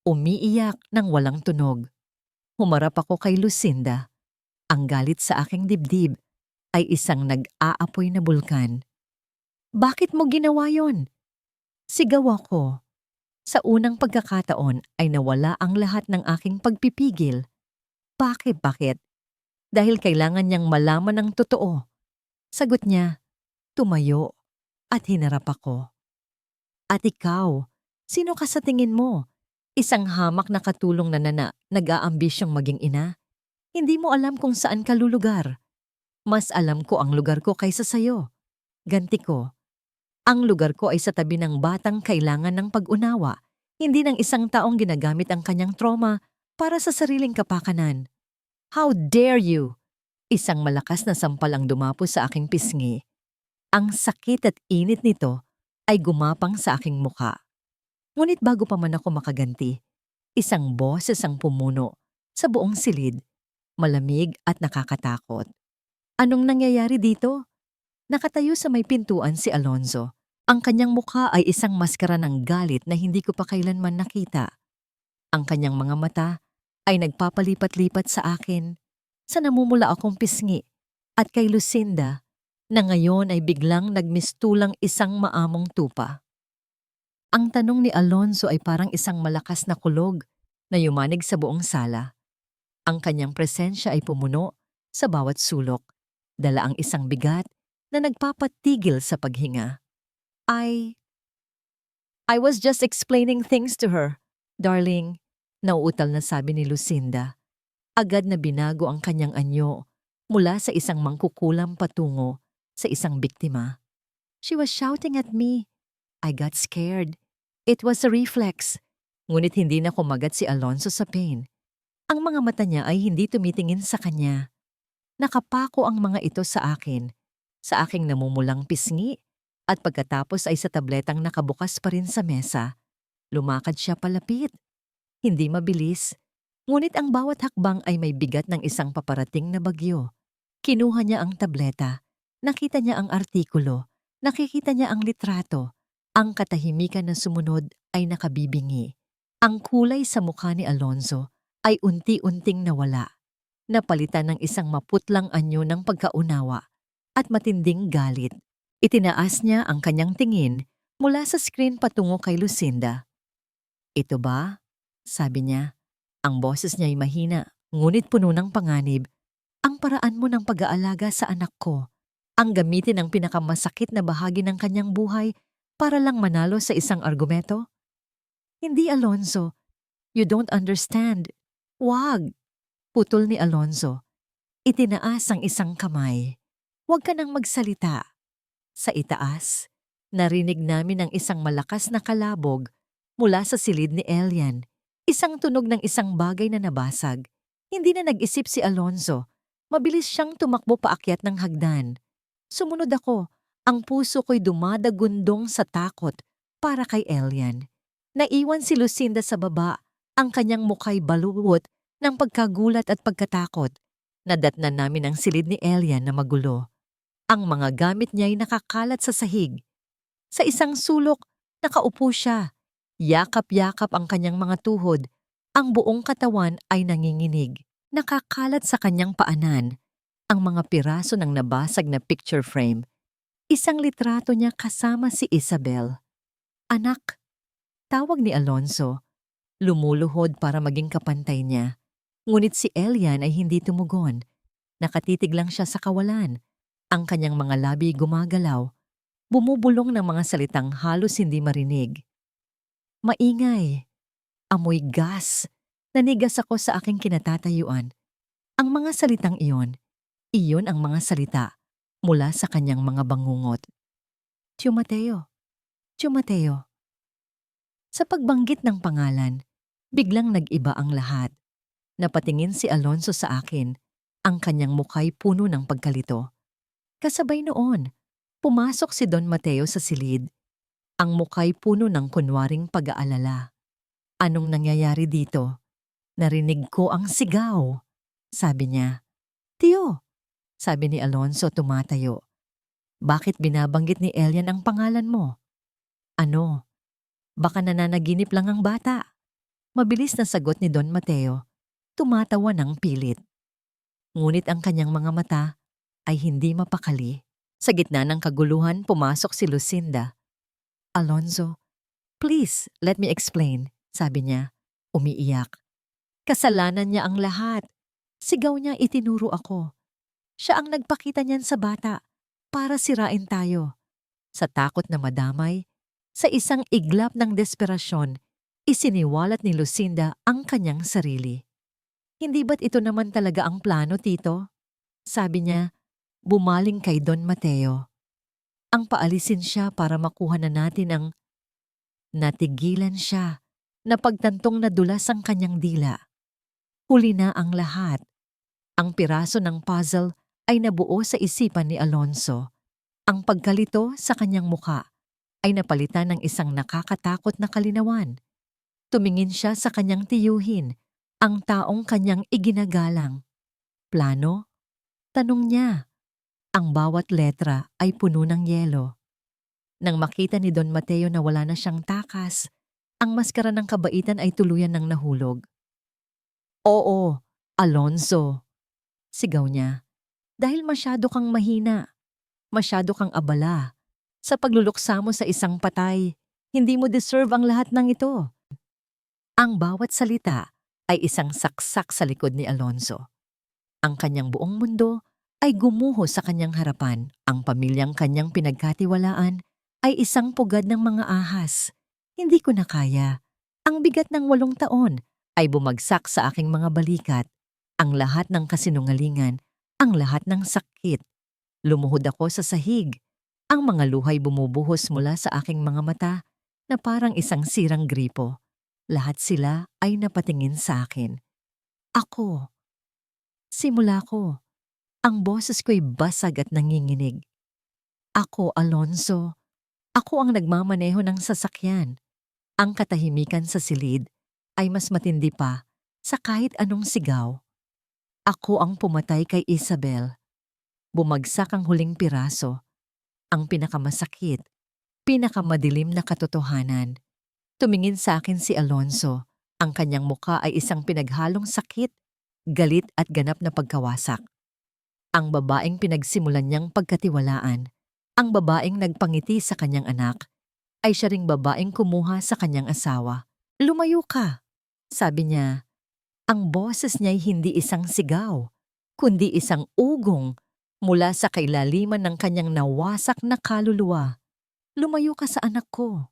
Umiiyak ng walang tunog. Humarap ako kay Lucinda. Ang galit sa aking dibdib ay isang nag-aapoy na bulkan. Bakit mo ginawa yon? Sigaw ako. Sa unang pagkakataon ay nawala ang lahat ng aking pagpipigil. Bakit? Dahil kailangan niyang malaman ang totoo. Sagot niya, tumayo at hinarap ako. At ikaw, sino ka sa tingin mo? Isang hamak na katulong na nag-aambisyong maging ina? Hindi mo alam kung saan ka lulugar. Mas alam ko ang lugar ko kaysa sayo. Ganti ko. Ang lugar ko ay sa tabi ng batang kailangan ng pag-unawa, hindi ng isang taong ginagamit ang kanyang trauma para sa sariling kapakanan. How dare you? Isang malakas na sampal ang dumapo sa aking pisngi. Ang sakit at init nito ay gumapang sa aking muka. Ngunit bago pa man ako makaganti, isang boses ang pumuno sa buong silid, malamig at nakakatakot. Anong nangyayari dito? Nakatayo sa may pintuan si Alonzo. Ang kanyang mukha ay isang maskara ng galit na hindi ko pa kailanman nakita. Ang kanyang mga mata ay nagpapalipat-lipat sa akin sa namumula akong pisngi at kay Lucinda na ngayon ay biglang nagmistulang isang maamong tupa. Ang tanong ni Alonzo ay parang isang malakas na kulog na yumanig sa buong sala. Ang kanyang presensya ay pumuno sa bawat sulok, dala ang isang bigat na nagpapatigil sa paghinga. I was just explaining things to her, darling, nauutal na sabi ni Lucinda. Agad na binago ang kanyang anyo mula sa isang mangkukulam patungo sa isang biktima. She was shouting at me. I got scared. It was a reflex. Ngunit hindi na kumagat si Alonzo sa pain. Ang mga mata niya ay hindi tumitingin sa kanya. Nakapako ang mga ito sa aking namumulang pisngi, at pagkatapos ay sa tabletang nakabukas pa rin sa mesa. Lumakad siya palapit. Hindi mabilis, ngunit ang bawat hakbang ay may bigat ng isang paparating na bagyo. Kinuha niya ang tableta, nakita niya ang artikulo, nakikita niya ang litrato. Ang katahimikan na sumunod ay nakabibingi. Ang kulay sa mukha ni Alonzo ay unti-unting nawala. Napalitan ng isang maputlang anyo ng pagkaunawa at matinding galit. Itinaas niya ang kanyang tingin mula sa screen patungo kay Lucinda. Ito ba? Sabi niya. Ang boses niya ay mahina, ngunit puno ng panganib. Ang paraan mo ng pag-aalaga sa anak ko. Ang gamitin ang pinakamasakit na bahagi ng kanyang buhay para lang manalo sa isang argumento? Hindi, Alonzo. You don't understand. Wag! Putol ni Alonzo. Itinaas ang isang kamay. Huwag ka nang magsalita. Sa itaas, narinig namin ang isang malakas na kalabog mula sa silid ni Elian. Isang tunog ng isang bagay na nabasag. Hindi na nag-isip si Alonzo. Mabilis siyang tumakbo paakyat ng hagdan. Sumunod ako. Ang puso ko'y dumadagundong sa takot para kay Elian. Naiwan si Lucinda sa baba. Ang kanyang mukha'y baluwot ng pagkagulat at pagkatakot. Nadatnan namin ang silid ni Elian na magulo. Ang mga gamit niya ay nakakalat sa sahig. Sa isang sulok, nakaupo siya. Yakap-yakap ang kanyang mga tuhod. Ang buong katawan ay nanginginig. Nakakalat sa kanyang paanan ang mga piraso ng nabasag na picture frame. Isang litrato niya kasama si Isabel. Anak, tawag ni Alonzo. Lumuluhod para maging kapantay niya. Ngunit si Elian ay hindi tumugon. Nakatitig lang siya sa kawalan. Ang kanyang mga labi gumagalaw. Bumubulong ng mga salitang halos hindi marinig. Maingay. Amoy gas. Nanigas ako sa aking kinatatayuan. Ang mga salitang iyon ang mga salita mula sa kanyang mga bangungot. Tio Mateo, Tio Mateo. Sa pagbanggit ng pangalan, biglang nag-iba ang lahat. Napatingin si Alonso sa akin. Ang kanyang mukha'y puno ng pagkalito. Kasabay noon, pumasok si Don Mateo sa silid. Ang mukha'y puno ng kunwaring pag-aalala. Anong nangyayari dito? Narinig ko ang sigaw. Sabi niya. Tio, sabi ni Alonso tumatayo. Bakit binabanggit ni Elian ang pangalan mo? Ano? Baka nananaginip lang ang bata. Mabilis na sagot ni Don Mateo. Tumatawa ng pilit. Ngunit ang kanyang mga mata ay hindi mapakali. Sa gitna ng kaguluhan, pumasok si Lucinda. Alonso, please let me explain, sabi niya, umiiyak. Kasalanan niya ang lahat. Sigaw niya itinuro ako. Siya ang nagpakita niyan sa bata para sirain tayo. Sa takot na madamay, sa isang iglap ng desperasyon, isiniwalat ni Lucinda ang kanyang sarili. Hindi ba't ito naman talaga ang plano, Tito? Sabi niya, bumaling kay Don Mateo. Ang paalisin siya para makuha na natin ang... Natigilan siya, napagtantong nadulas ang kanyang dila. Huli na ang lahat. Ang piraso ng puzzle ay nabuo sa isipan ni Alonso. Ang pagkalito sa kanyang muka ay napalitan ng isang nakakatakot na kalinawan. Tumingin siya sa kanyang tiyuhin, ang taong kanyang iginagalang. Plano? Tanong niya. Ang bawat letra ay puno ng yelo. Nang makita ni Don Mateo na wala na siyang takas, ang maskara ng kabaitan ay tuluyan ng nahulog. Oo, Alonso, sigaw niya. Dahil masyado kang mahina, masyado kang abala. Sa pagluluksa mo sa isang patay, hindi mo deserve ang lahat ng ito. Ang bawat salita ay isang saksak sa likod ni Alonso. Ang kanyang buong mundo ay gumuho sa kanyang harapan. Ang pamilyang kanyang pinagkatiwalaan ay isang pugad ng mga ahas. Hindi ko na kaya. Ang bigat ng 8 taon ay bumagsak sa aking mga balikat. Ang lahat ng kasinungalingan, ang lahat ng sakit. Lumuhod ako sa sahig. Ang mga luhay bumubuhos mula sa aking mga mata na parang isang sirang gripo. Lahat sila ay napatingin sa akin. Ako. Simula ko. Ang boses ko'y basag at nanginginig. Ako, Alonso. Ako ang nagmamaneho ng sasakyan. Ang katahimikan sa silid ay mas matindi pa sa kahit anong sigaw. Ako ang pumatay kay Isabel. Bumagsak ang huling piraso. Ang pinakamasakit, pinakamadilim na katotohanan. Tumingin sa akin si Alonso. Ang kanyang muka ay isang pinaghalong sakit, galit at ganap na pagkawasak. Ang babaeng pinagsimulan niyang pagkatiwalaan, ang babaeng nagpangiti sa kanyang anak, ay siya ring babaeng kumuha sa kanyang asawa. Lumayo ka, sabi niya. Ang boses niya'y hindi isang sigaw, kundi isang ugong mula sa kailaliman ng kanyang nawasak na kaluluwa. Lumayo ka sa anak ko.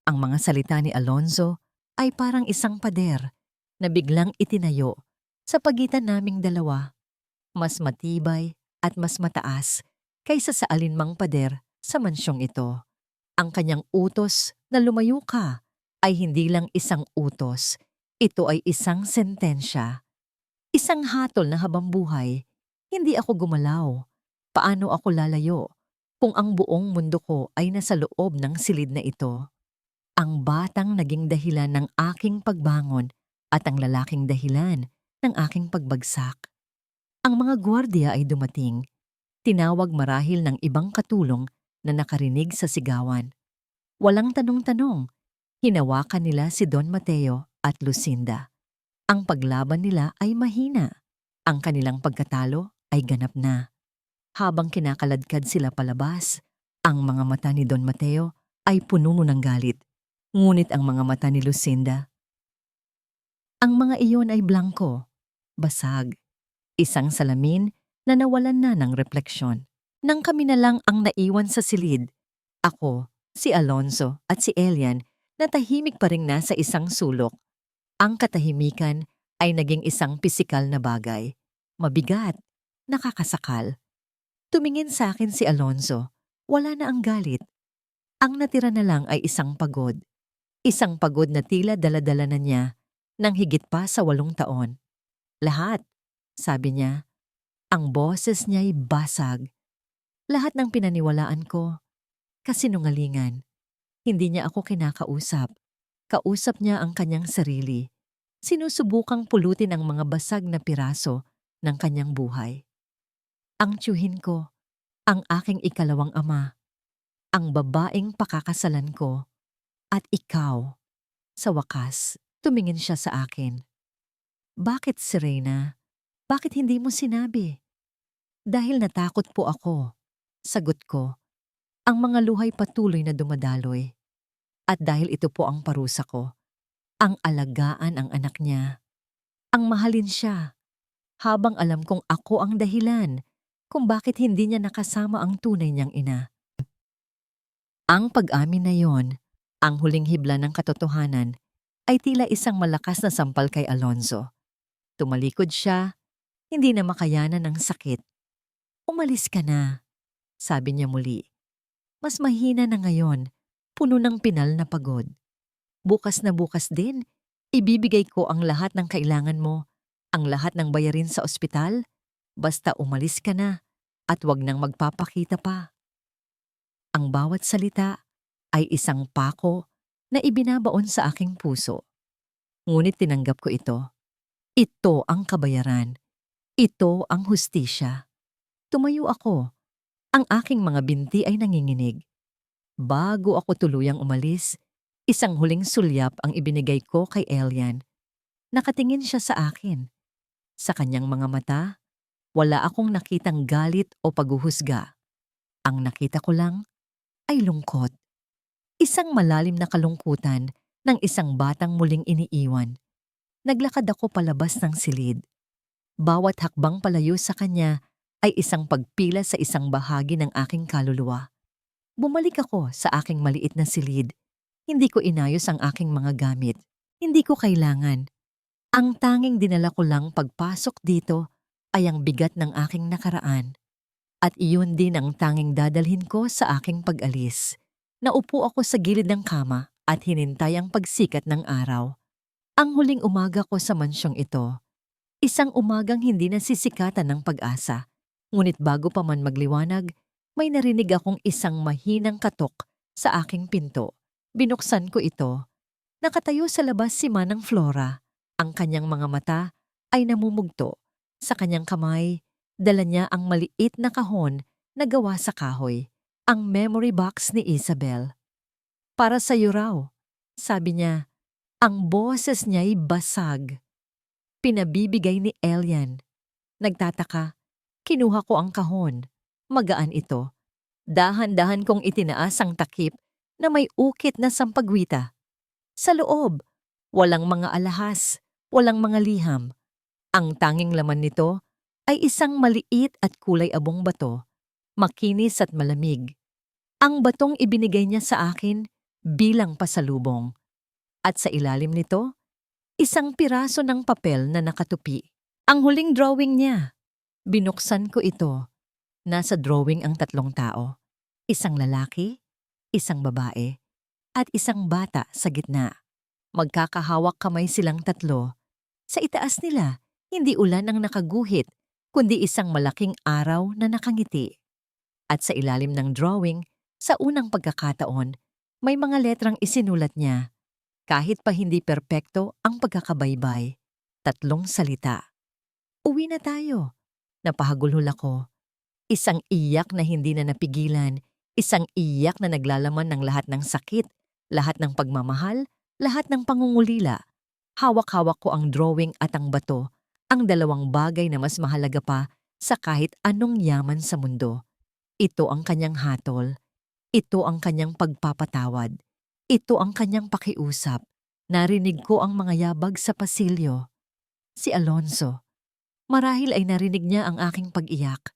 Ang mga salita ni Alonso ay parang isang pader na biglang itinayo sa pagitan naming dalawa. Mas matibay at mas mataas kaysa sa alinmang pader sa mansyong ito. Ang kanyang utos na lumayo ka ay hindi lang isang utos. Ito ay isang sentensya. Isang hatol na habambuhay. Hindi ako gumalaw. Paano ako lalayo kung ang buong mundo ko ay nasa loob ng silid na ito? Ang batang naging dahilan ng aking pagbangon at ang lalaking dahilan ng aking pagbagsak. Ang mga gwardiya ay dumating. Tinawag marahil ng ibang katulong na nakarinig sa sigawan. Walang tanong-tanong. Hinawakan nila si Don Mateo at Lucinda. Ang paglaban nila ay mahina. Ang kanilang pagkatalo ay ganap na. Habang kinakaladkad sila palabas, ang mga mata ni Don Mateo ay puno ng galit. Ngunit ang mga mata ni Lucinda, ang mga iyon ay blanko, basag. Isang salamin na nawalan na ng refleksyon. Nang kami na lang ang naiwan sa silid, ako, si Alonso at si Elian na tahimik pa rin nasa isang sulok. Ang katahimikan ay naging isang pisikal na bagay. Mabigat, nakakasakal. Tumingin sa akin si Alonzo. Wala na ang galit. Ang natira na lang ay isang pagod. Isang pagod na tila dala-dala na niya nang higit pa sa 8 taon. Lahat, sabi niya. Ang boses niya'y basag. Lahat ng pinaniwalaan ko, kasinungalingan. Hindi niya ako kinakausap. Kausap niya ang kanyang sarili. Sinusubukang pulutin ang mga basag na piraso ng kanyang buhay. Ang tiyuhin ko, ang aking ikalawang ama, ang babaeng pakakasalan ko, at ikaw. Sa wakas, tumingin siya sa akin. Bakit, Serena? Bakit hindi mo sinabi? Dahil natakot po ako. Sagot ko, ang mga luhay patuloy na dumadaloy. At dahil ito po ang parusa ko, ang alagaan ang anak niya. Ang mahalin siya, habang alam kong ako ang dahilan kung bakit hindi niya nakasama ang tunay niyang ina. Ang pag-amin na yon, ang huling hibla ng katotohanan, ay tila isang malakas na sampal kay Alonzo. Tumalikod siya, hindi na makayanan ng sakit. Umalis ka na, sabi niya muli. Mas mahina na ngayon, puno ng pinal na pagod. Bukas na bukas din, ibibigay ko ang lahat ng kailangan mo, ang lahat ng bayarin sa ospital, basta umalis ka na at wag nang magpapakita pa. Ang bawat salita ay isang pako na ibinabaon sa aking puso. Ngunit tinanggap ko ito. Ito ang kabayaran. Ito ang hustisya. Tumayo ako. Ang aking mga binti ay nanginginig. Bago ako tuluyang umalis, isang huling sulyap ang ibinigay ko kay Elian. Nakatingin siya sa akin. Sa kanyang mga mata, wala akong nakitang galit o paghuhusga. Ang nakita ko lang ay lungkot. Isang malalim na kalungkutan ng isang batang muling iniiwan. Naglakad ako palabas ng silid. Bawat hakbang palayo sa kanya ay isang pagpila sa isang bahagi ng aking kaluluwa. Bumalik ako sa aking maliit na silid. Hindi ko inayos ang aking mga gamit. Hindi ko kailangan. Ang tanging dinala ko lang pagpasok dito ay ang bigat ng aking nakaraan. At iyon din ang tanging dadalhin ko sa aking pag-alis. Naupo ako sa gilid ng kama at hinintay ang pagsikat ng araw. Ang huling umaga ko sa mansyong ito. Isang umagang hindi nasisikatan ng pag-asa. Ngunit bago pa man magliwanag, may narinig akong isang mahinang katok sa aking pinto. Binuksan ko ito. Nakatayo sa labas si Manang Flora. Ang kanyang mga mata ay namumugto. Sa kanyang kamay, dala niya ang maliit na kahon na gawa sa kahoy, ang memory box ni Isabel. Para sa iyo raw, sabi niya. Ang boses niya'y basag. Pinabibigay ni Elian. Nagtataka, kinuha ko ang kahon. Magaan ito. Dahan-dahan kong itinaas ang takip na may ukit na sampagwita. Sa loob, walang mga alahas, walang mga liham. Ang tanging laman nito ay isang maliit at kulay abong bato, makinis at malamig. Ang batong ibinigay niya sa akin bilang pasalubong. At sa ilalim nito, isang piraso ng papel na nakatupi. Ang huling drawing niya. Binuksan ko ito. Nasa drawing ang 3 tao. Isang lalaki, isang babae, at isang bata sa gitna. Magkakahawak kamay silang 3. Sa itaas nila, hindi ulan ang nakaguhit, kundi isang malaking araw na nakangiti. At sa ilalim ng drawing, sa unang pagkakataon, may mga letrang isinulat niya. Kahit pa hindi perpekto ang pagkakabaybay, 3 salita. Uwi na tayo. Napahagulhol ako. Isang iyak na hindi na napigilan, isang iyak na naglalaman ng lahat ng sakit, lahat ng pagmamahal, lahat ng pangungulila. Hawak-hawak ko ang drawing at ang bato, ang 2 bagay na mas mahalaga pa sa kahit anong yaman sa mundo. Ito ang kanyang hatol. Ito ang kanyang pagpapatawad. Ito ang kanyang pakiusap. Narinig ko ang mga yabag sa pasilyo. Si Alonzo. Marahil ay narinig niya ang aking pag-iyak.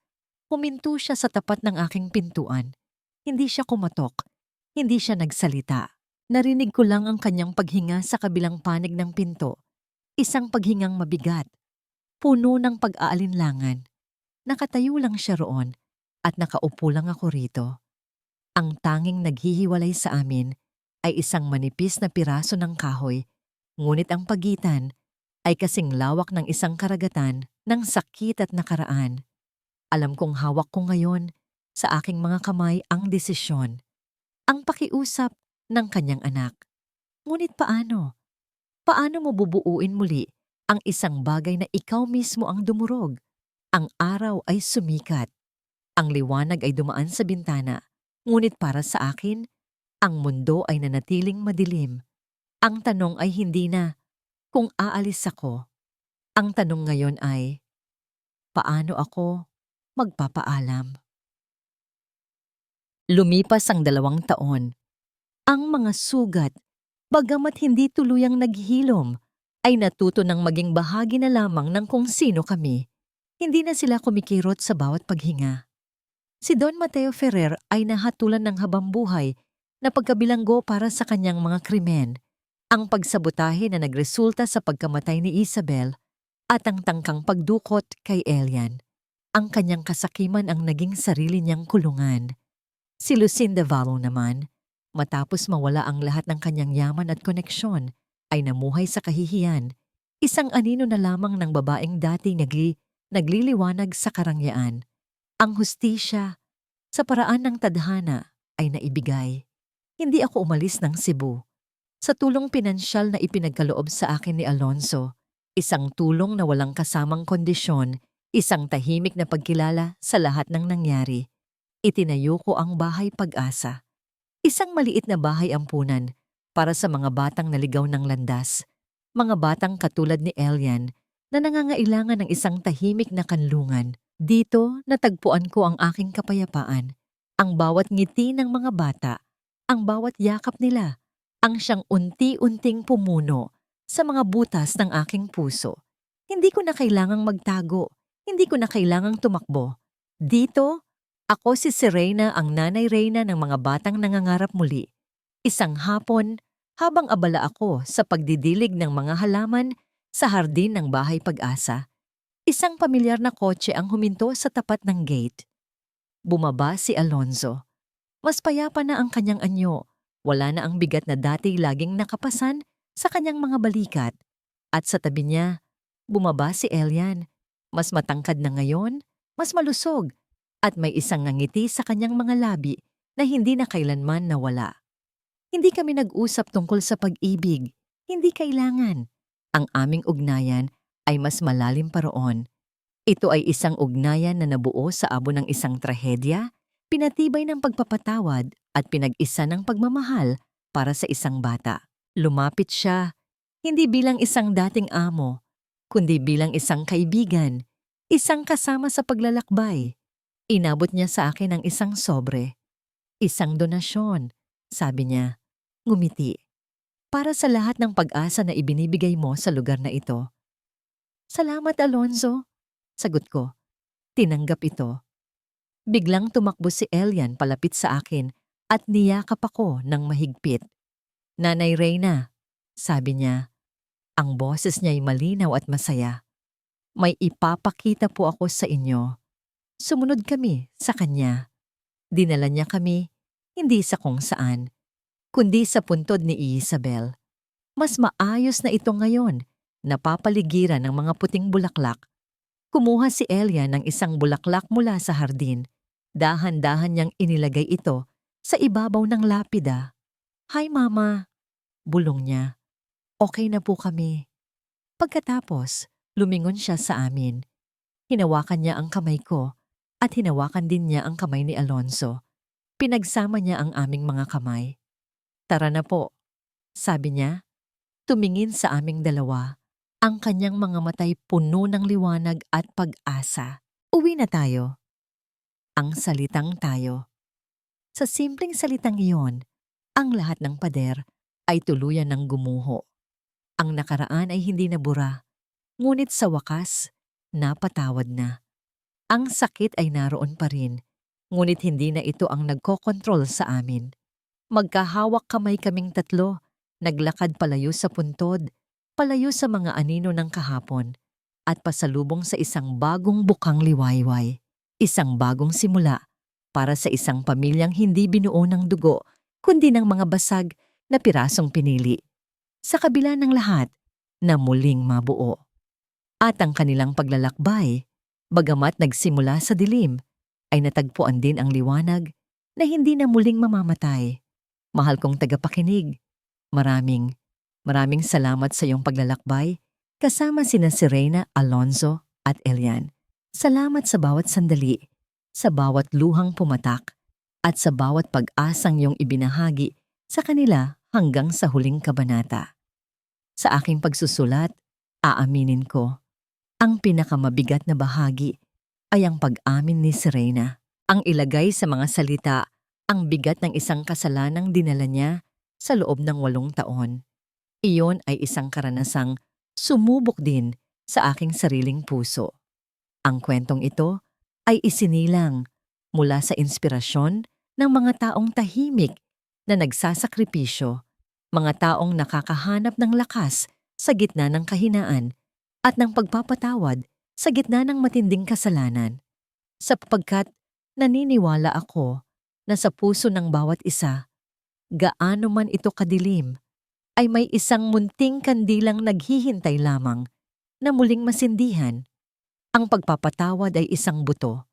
Huminto siya sa tapat ng aking pintuan. Hindi siya kumatok. Hindi siya nagsalita. Narinig ko lang ang kanyang paghinga sa kabilang panig ng pinto. Isang paghingang mabigat. Puno ng pag-aalinlangan. Nakatayo lang siya roon. at nakaupo lang ako rito. Ang tanging naghihiwalay sa amin ay isang manipis na piraso ng kahoy, ngunit ang pagitan ay kasing lawak ng isang karagatan ng sakit at nakaraan. Alam kong hawak ko ngayon sa aking mga kamay ang desisyon, ang pakiusap ng kanyang anak. Ngunit paano? Paano mo bubuuin muli ang isang bagay na ikaw mismo ang dumurog? Ang araw ay sumikat. Ang liwanag ay dumaan sa bintana. Ngunit para sa akin, ang mundo ay nanatiling madilim. Ang tanong ay hindi na kung aalis ako. Ang tanong ngayon ay, paano ako magpapaalam? Lumipas ang 2 taon. Ang mga sugat, bagamat hindi tuluyang naghilom, ay natuto ng maging bahagi na lamang ng kung sino kami. Hindi na sila kumikirot sa bawat paghinga. Si Don Mateo Ferrer ay nahatulan ng habambuhay na pagkabilanggo para sa kanyang mga krimen, ang pagsabotahe na nagresulta sa pagkamatay ni Isabel at ang tangkang pagdukot kay Elian. Ang kanyang kasakiman ang naging sarili niyang kulungan. Si Lucinda Vallo naman, matapos mawala ang lahat ng kanyang yaman at koneksyon, ay namuhay sa kahihiyan, isang anino na lamang ng babaeng dati nagliliwanag sa karangyaan. Ang hustisya, sa paraan ng tadhana, ay naibigay. Hindi ako umalis ng Cebu. Sa tulong pinansyal na ipinagkaloob sa akin ni Alonzo, isang tulong na walang kasamang kondisyon, isang tahimik na pagkilala sa lahat ng nangyari, itinayo ko ang Bahay Pag-asa. Isang maliit na bahay ampunan para sa mga batang naligaw ng landas, mga batang katulad ni Elian na nangangailangan ng isang tahimik na kanlungan. Dito natagpuan ko ang aking kapayapaan, ang bawat ngiti ng mga bata, ang bawat yakap nila, ang siyang unti-unting pumuno sa mga butas ng aking puso. Hindi ko na kailangang magtago, hindi ko na kailangang tumakbo. Dito, ako si Reyna, ang nanay Reyna ng mga batang nangangarap muli. Isang hapon, habang abala ako sa pagdidilig ng mga halaman sa hardin ng Bahay Pag-asa, isang pamilyar na kotse ang huminto sa tapat ng gate. Bumaba si Alonzo. Mas payapa na ang kanyang anyo. Wala na ang bigat na dati laging nakapasan sa kanyang mga balikat. At sa tabi niya, bumaba si Elian. Mas matangkad na ngayon, mas malusog, at may isang ngiti sa kanyang mga labi na hindi na kailanman nawala. Hindi kami nag-usap tungkol sa pag-ibig. Hindi kailangan. Ang aming ugnayan ay mas malalim pa roon. Ito ay isang ugnayan na nabuo sa abo ng isang trahedya, pinatibay ng pagpapatawad at pinag-isa ng pagmamahal para sa isang bata. Lumapit siya, hindi bilang isang dating amo, kundi bilang isang kaibigan, isang kasama sa paglalakbay. Inabot niya sa akin ang isang sobre. Isang donasyon, sabi niya. Ngumiti. Para sa lahat ng pag-asa na ibinibigay mo sa lugar na ito. Salamat, Alonzo. Sagot ko. Tinanggap ito. Biglang tumakbo si Elian palapit sa akin at niyakap ako ng mahigpit. Nanay Reyna, sabi niya. Ang boses niya'y malinaw at masaya. May ipapakita po ako sa inyo. Sumunod kami sa kanya. Dinala niya kami, hindi sa kung saan, kundi sa puntod ni Isabel. Mas maayos na ito ngayon, napapaligiran ng mga puting bulaklak. Kumuha si Elian ng isang bulaklak mula sa hardin. Dahan-dahan niyang inilagay ito sa ibabaw ng lapida. Hi, Mama, bulong niya. Okay na po kami. Pagkatapos, lumingon siya sa amin. Hinawakan niya ang kamay ko at hinawakan din niya ang kamay ni Alonzo. Pinagsama niya ang aming mga kamay. Tara na po, sabi niya. Tumingin sa aming dalawa. Ang kanyang mga matay puno ng liwanag at pag-asa. Uwi na tayo. Ang salitang tayo. Sa simpleng salitang iyon, ang lahat ng pader ay tuluyan ng gumuho. Ang nakaraan ay hindi nabura, ngunit sa wakas, napatawad na. Ang sakit ay naroon pa rin, ngunit hindi na ito ang nagkokontrol sa amin. Magkahawak kamay kaming tatlo, naglakad palayo sa puntod, palayo sa mga anino ng kahapon, at pasalubong sa isang bagong bukang liwayway, isang bagong simula para sa isang pamilyang hindi binuo ng dugo, kundi ng mga basag na pirasong pinili. Sa kabila ng lahat, na muling mabuo. At ang kanilang paglalakbay, bagamat nagsimula sa dilim, ay natagpuan din ang liwanag na hindi na muling mamamatay. Mahal kong tagapakinig, maraming salamat sa iyong paglalakbay kasama sina Serena, Alonzo at Elian. Salamat sa bawat sandali, sa bawat luhang pumatak, at sa bawat pag-asang iyong ibinahagi sa kanila hanggang sa huling kabanata. Sa aking pagsusulat, aaminin ko, ang pinakamabigat na bahagi ay ang pag-amin ni Serena. Ang ilagay sa mga salita ang bigat ng isang kasalanang dinala niya sa loob ng 8 taon. Iyon ay isang karanasang sumubok din sa aking sariling puso. Ang kwentong ito ay isinilang mula sa inspirasyon ng mga taong tahimik na nagsasakripisyo, mga taong nakakahanap ng lakas sa gitna ng kahinaan at ng pagpapatawad sa gitna ng matinding kasalanan. Sapagkat naniniwala ako na sa puso ng bawat isa, gaano man ito kadilim, ay may isang munting kandilang naghihintay lamang na muling masindihan. Ang pagpapatawad ay isang buto.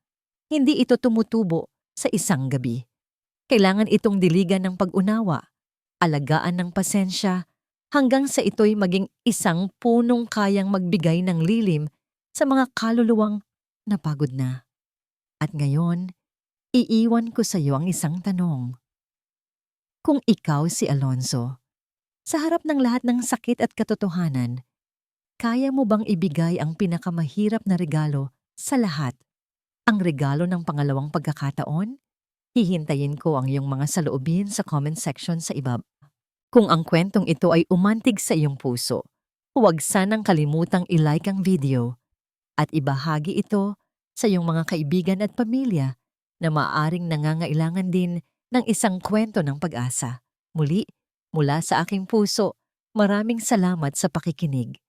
Hindi ito tumutubo sa isang gabi. Kailangan itong diligan ng pag-unawa, alagaan ng pasensya, hanggang sa ito'y maging isang punong kayang magbigay ng lilim sa mga kaluluwang napagod na. At ngayon, iiwan ko sa iyo ang isang tanong. Kung ikaw si Alonzo, sa harap ng lahat ng sakit at katotohanan, kaya mo bang ibigay ang pinakamahirap na regalo sa lahat? Ang regalo ng pangalawang pagkakataon? Hihintayin ko ang iyong mga saloobin sa comment section sa ibaba. Kung ang kwentong ito ay umantig sa iyong puso, huwag sanang kalimutang i-like ang video at ibahagi ito sa iyong mga kaibigan at pamilya na maaaring nangangailangan din ng isang kwento ng pag-asa. Muli, mula sa aking puso, maraming salamat sa pakikinig.